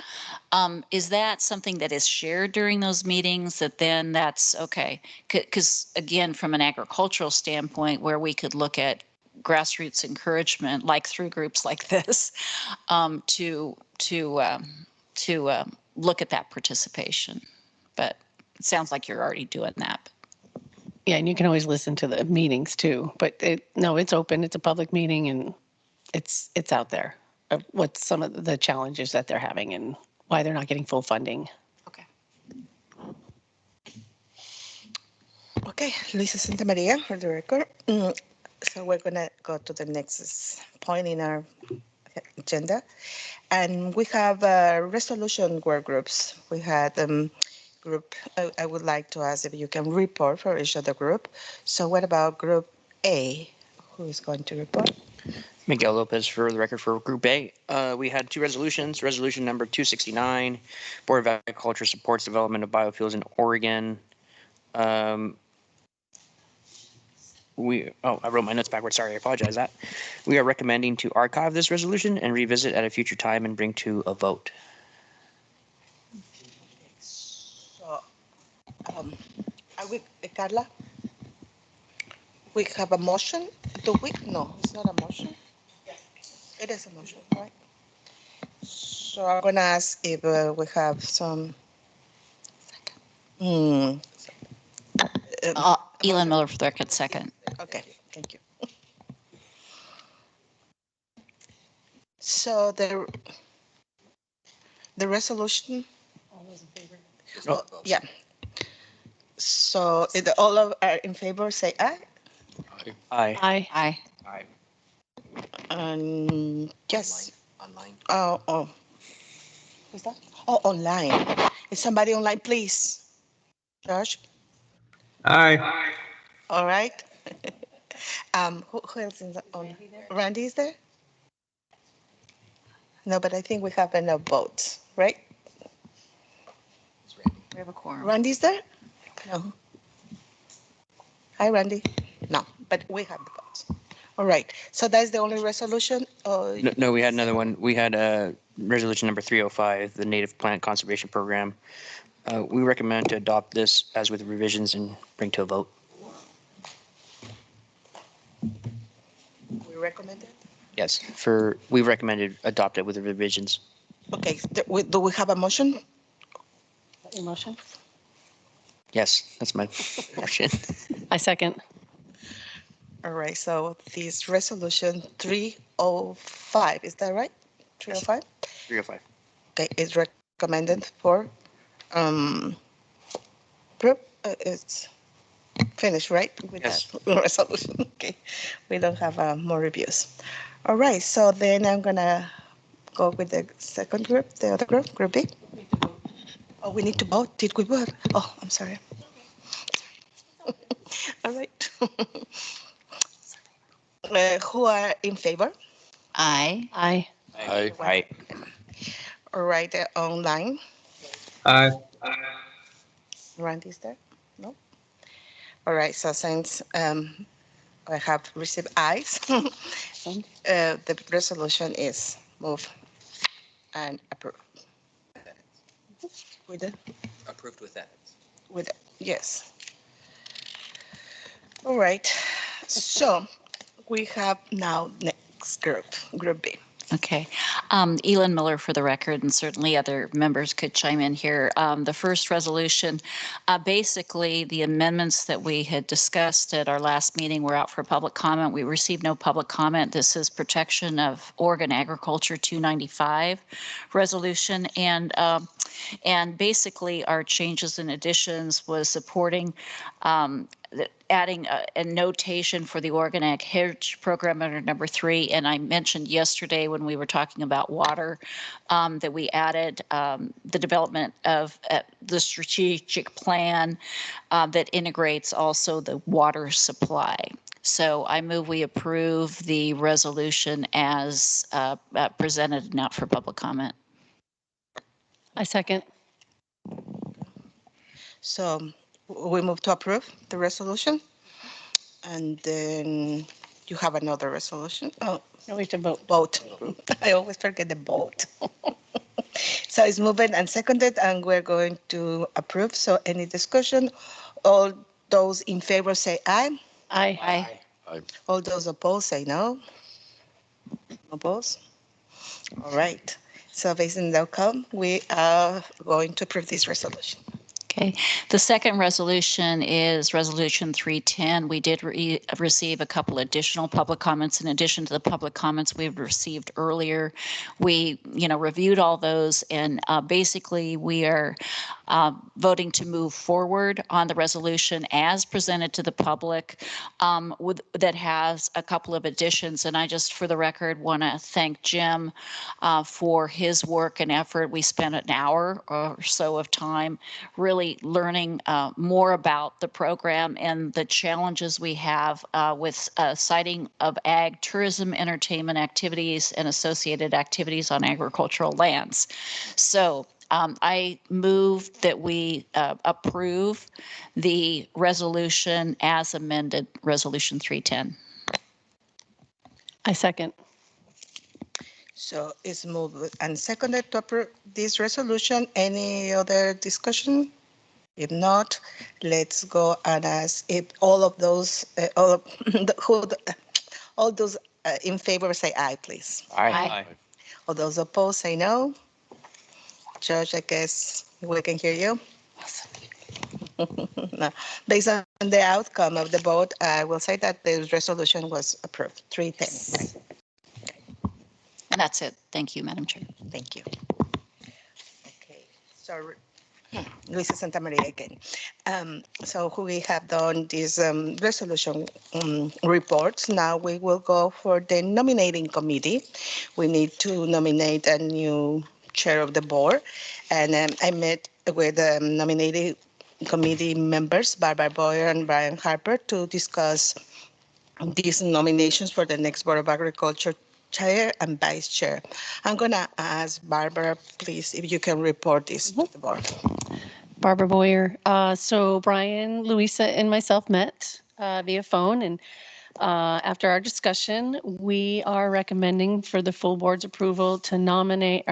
is that something that is shared during those meetings, that then that's okay? Because again, from an agricultural standpoint, where we could look at grassroots encouragement, like through groups like this, to look at that participation. But it sounds like you're already doing that. Yeah, and you can always listen to the meetings too. But it's open. It's a public meeting, and it's out there of what some of the challenges that they're having and why they're not getting full funding. Okay, Luisa Santa Maria for the record. So we're going to go to the next point in our agenda. And we have resolution work groups. We had group, I would like to ask if you can report for each of the group. So what about group A? Who is going to report? Miguel Lopez for the record for Group A. We had 2 resolutions. Resolution number 269, Board of Agriculture supports development of biofuels in Oregon. I wrote my notes backwards. Sorry, I apologize that. We are recommending to archive this resolution and revisit at a future time and bring to a vote. So, are we, Carla? We have a motion? Do we? No, it's not a motion. It is a motion, right? So I'm going to ask if we have some. Elon Miller for the record, second. Okay, thank you. So the resolution. All those in favor? Oh, yeah. So all of are in favor, say aye. Aye. Aye. Aye. Aye. Yes. Online. Oh. Who's that? Oh, online. Is somebody online, please? Josh? Aye. All right. Who else is on? Randy is there? No, but I think we have enough votes, right? We have a quorum. Randy's there? No. Hi, Randy. No, but we have the votes. All right. So that's the only resolution? No, we had another one. We had resolution number 305, the Native Plant Conservation Program. We recommend to adopt this as with revisions and bring to a vote. We recommend it? Yes, we recommended adopt it with the revisions. Okay. Do we have a motion? A motion? Yes, that's my motion. I second. All right. So this resolution 305, is that right? 305? 305. Okay. It's recommended for it's finished, right? With Yes. that resolution. Okay. We don't have more reviews. All right. So then I'm going to go with the second group, the other group, Group B. Oh, we need to vote. Did we vote? Oh, I'm sorry. All right. Who are in favor? Aye. Aye. Aye. All right. Online. Aye. Randy's there? No? All right, so since I have received ayes, the resolution is moved and approved. With it? Approved with edits. With it, yes. All right, so we have now next group, Group B. Okay. Elin Miller for the record, and certainly other members could chime in here. The first resolution, basically the amendments that we had discussed at our last meeting were out for public comment. We received no public comment. This is Protection of Oregon Agriculture 295 resolution. And basically our changes and additions was supporting adding a notation for the Oregon Ag Heritage Program under number 3. And I mentioned yesterday when we were talking about water that we added the development of the strategic plan that integrates also the water supply. So I move we approve the resolution as presented and out for public comment. I second. So we move to approve the resolution. And then you have another resolution. Oh, no, we have to vote. Vote. I always forget the vote. So it's moved and seconded, and we're going to approve. So any discussion? All those in favor say aye. Aye. Aye. Aye. All those opposed say no. Opposed? All right. So based on the outcome, we are going to approve this resolution. Okay. The second resolution is Resolution 310. We did receive a couple additional public comments in addition to the public comments we've received earlier. We, reviewed all those, and basically we are voting to move forward on the resolution as presented to the public that has a couple of additions. And I just, for the record, want to thank Jim for his work and effort. We spent an hour or so of time really learning more about the program and the challenges we have with siting of ag, tourism, entertainment activities, and associated activities on agricultural lands. So I move that we approve the resolution as amended, Resolution 310. I second. So it's moved and seconded to approve this resolution. Any other discussion? If not, let's go and ask if all of those, all those in favor say aye, please. Aye. All those opposed say no. Judge, I guess we can hear you. No. Based on the outcome of the vote, I will say that the resolution was approved, 310. And that's it. Thank you, Madam Chair. Thank you. Okay, so Luisa Santa Maria again. So we have done these resolution reports. Now we will go for the nominating committee. We need to nominate a new chair of the board. And I met with nominating committee members, Barbara Boyer and Brian Harper, to discuss these nominations for the next Board of Agriculture chair and vice chair. I'm going to ask Barbara, please, if you can report this to the board. Barbara Boyer. So Brian, Louisa, and myself met via phone, and after our discussion, we are recommending for the full board's approval to nominate,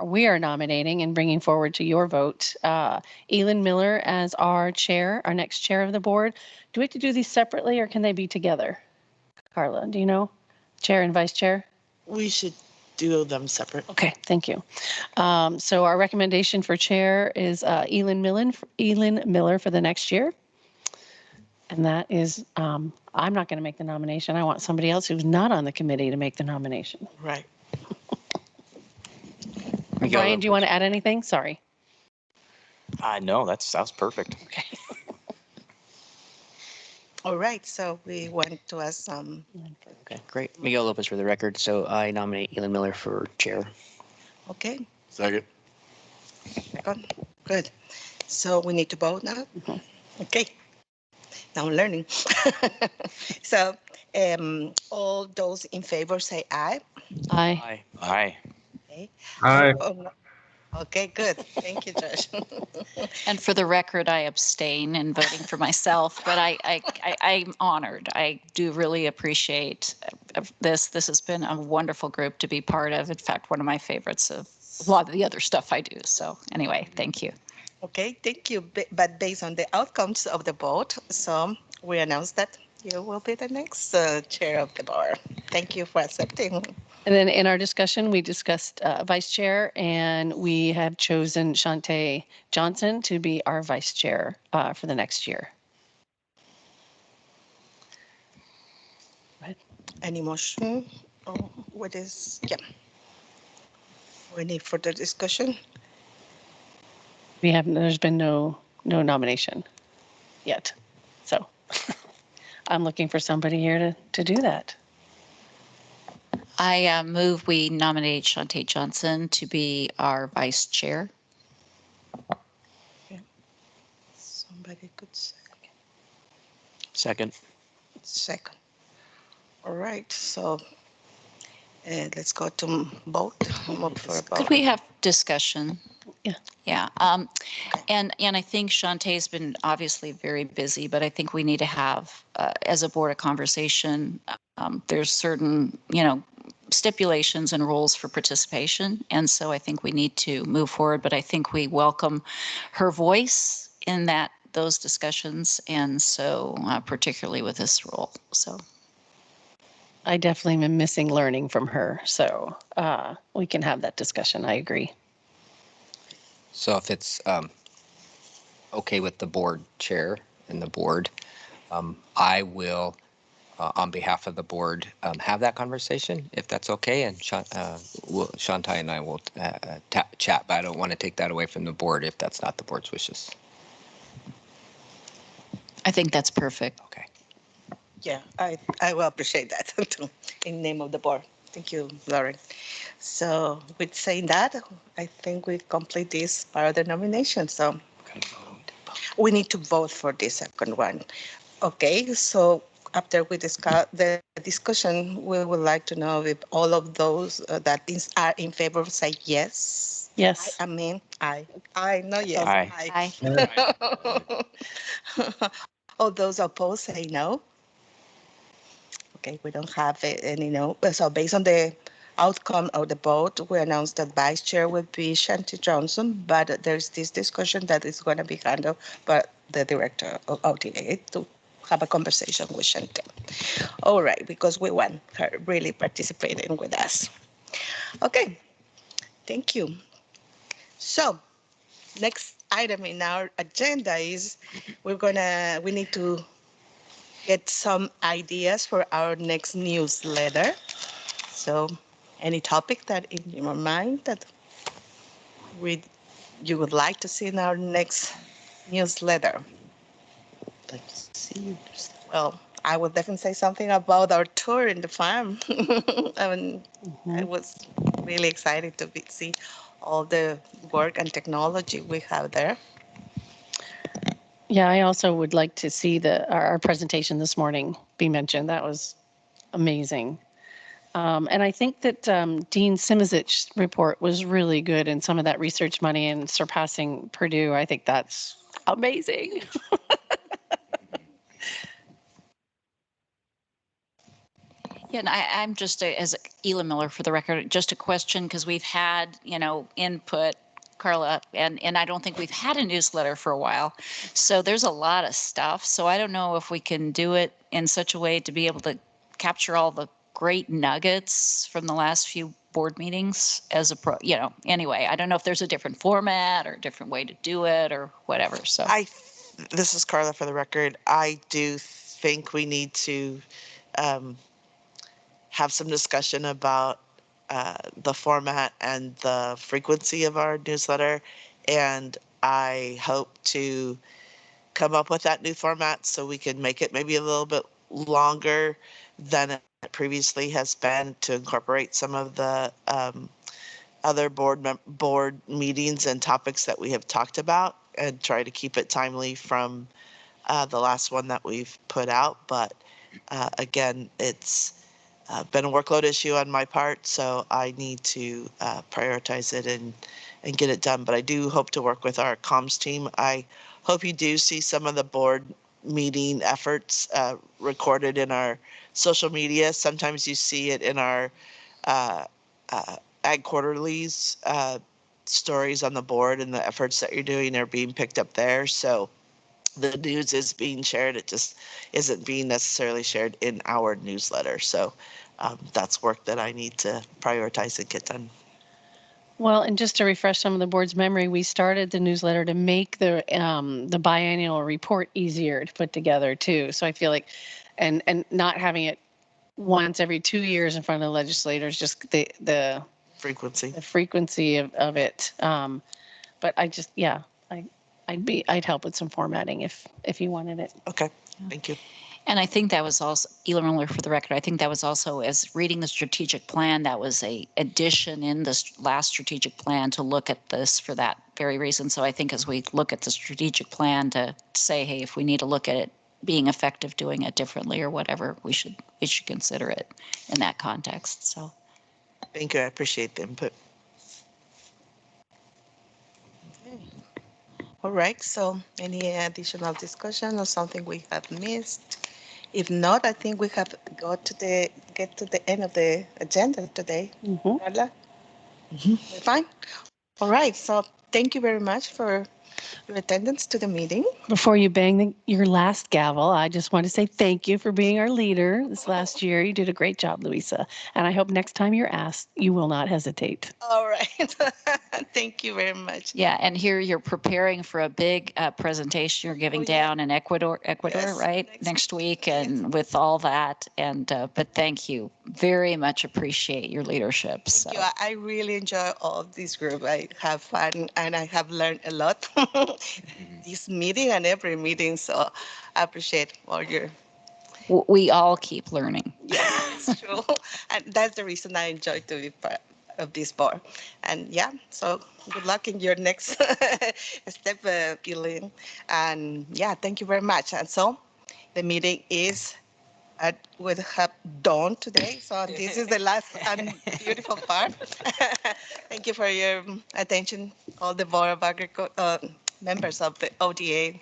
we are nominating and bringing forward to your vote, Elin Miller as our chair, our next chair of the board. Do we have to do these separately or can they be together? Carla, do you know? Chair and vice chair? We should do them separate. Okay, thank you. So our recommendation for chair is Elin Miller for the next year. And that is, I'm not going to make the nomination. I want somebody else who's not on the committee to make the nomination. Right. Brian, do you want to add anything? Sorry. No, that sounds perfect. Okay. All right, so we want to ask some. Okay, great. Miguel Lopez for the record. So I nominate Elin Miller for chair. Okay. Second. Second. Good. So we need to vote now? Mm-hmm. Okay. Now I'm learning. So all those in favor say aye. Aye. Aye. Okay. Aye. Okay, good. Thank you, Josh. And for the record, I abstain in voting for myself, but I'm honored. I do really appreciate this. This has been a wonderful group to be part of. In fact, one of my favorites of a lot of the other stuff I do. So anyway, thank you. Okay, thank you. But based on the outcomes of the vote, so we announce that you will be the next chair of the board. Thank you for accepting. And then in our discussion, we discussed vice chair, and we have chosen Shantae Johnson to be our vice chair for the next year. Any motion? Oh, what is, yeah. We need further discussion. We haven't, there's been no nomination yet. So I'm looking for somebody here to do that. I move we nominate Shantae Johnson to be our vice chair. Somebody could second. Second. Second. All right, so let's go to vote. Move for a vote. Could we have discussion? Yeah. Yeah. And I think Shantae's been obviously very busy, but I think we need to have, as a board, a conversation. There's certain, stipulations and rules for participation. And so I think we need to move forward, but I think we welcome her voice in those discussions. And so particularly with this role. So I definitely am missing learning from her. So we can have that discussion. I agree. So if it's okay with the board chair and the board, I will, on behalf of the board, have that conversation, if that's okay. And Shantae and I will chat, but I don't want to take that away from the board if that's not the board's wishes. I think that's perfect. Okay. Yeah, I will appreciate that too, in name of the board. Thank you, Lauren. So with saying that, I think we complete this part of the nomination. So we need to vote for the second one. Okay, so after we discuss the discussion, we would like to know if all of those that are in favor say yes. Yes. I mean, I know yes. Aye. All those opposed say no. Okay, we don't have any no. So based on the outcome of the vote, we announced that vice chair would be Shantae Johnson, but there's this discussion that is going to be handled by the director of OTA to have a conversation with Shantae. All right, because we want her really participating with us. Okay, thank you. So next item in our agenda is we need to get some ideas for our next newsletter. So any topic that in your mind that you would like to see in our next newsletter? Let's see. Well, I will definitely say something about our tour in the farm. I mean, I was really excited to see all the work and technology we have there. Yeah, I also would like to see our presentation this morning be mentioned. That was amazing. And I think that Dean Simizic's report was really good, and some of that research money and surpassing Purdue. I think that's amazing. Yeah, and I'm just, as Ela Miller for the record, just a question, because we've had, input, Carla, and I don't think we've had a newsletter for a while. So there's a lot of stuff. So I don't know if we can do it in such a way to be able to capture all the great nuggets from the last few board meetings as anyway, I don't know if there's a different format or a different way to do it or whatever. So This is Carla for the record. I do think we need to have some discussion about the format and the frequency of our newsletter. And I hope to come up with that new format so we can make it maybe a little bit longer than it previously has been, to incorporate some of the other board meetings and topics that we have talked about, and try to keep it timely from the last one that we've put out. But again, it's been a workload issue on my part, so I need to prioritize it and get it done. But I do hope to work with our comms team. I hope you do see some of the board meeting efforts recorded in our social media. Sometimes you see it in our uh, Ag Quarterlies stories on the board, and the efforts that you're doing are being picked up there. So the news is being shared. It just isn't being necessarily shared in our newsletter. So that's work that I need to prioritize and get done. Well, and just to refresh some of the board's memory, we started the newsletter to make the biannual report easier to put together too. So I feel like, and not having it once every 2 years in front of the legislators, just the frequency of it. But I just, yeah, I'd help with some formatting if you wanted it. Okay, thank you. And I think that was also, Elon Miller, for the record, I think that was also, as reading the strategic plan, that was a addition in this last strategic plan to look at this for that very reason. So I think as we look at the strategic plan to say, hey, if we need to look at it being effective, doing it differently or whatever, we should consider it in that context. So thank you. I appreciate the input. Okay. All right, so any additional discussion or something we have missed? If not, I think we have get to the end of the agenda today. Carla? We're fine? All right, so thank you very much for your attendance to the meeting. Before you bang your last gavel, I just want to say thank you for being our leader this last year. You did a great job, Luisa. And I hope next time you're asked, you will not hesitate. All right. Thank you very much. yeah, and here you're preparing for a big presentation you're giving down in Ecuador, Yes, right? Next week, and with all that. And but thank you. Very much appreciate your leadership. So. Thank you. I really enjoy all of this group. I have fun and I have learned a lot this meeting and every meeting. So I appreciate all your. We all keep learning. Yes, it's true. And that's the reason I enjoy to be part of this board. And yeah, so good luck in your next step, Elaine. And yeah, thank you very much. And so the meeting is would have done today. So this is the last and beautiful part. Thank you for your attention, all the Board of members of the ODA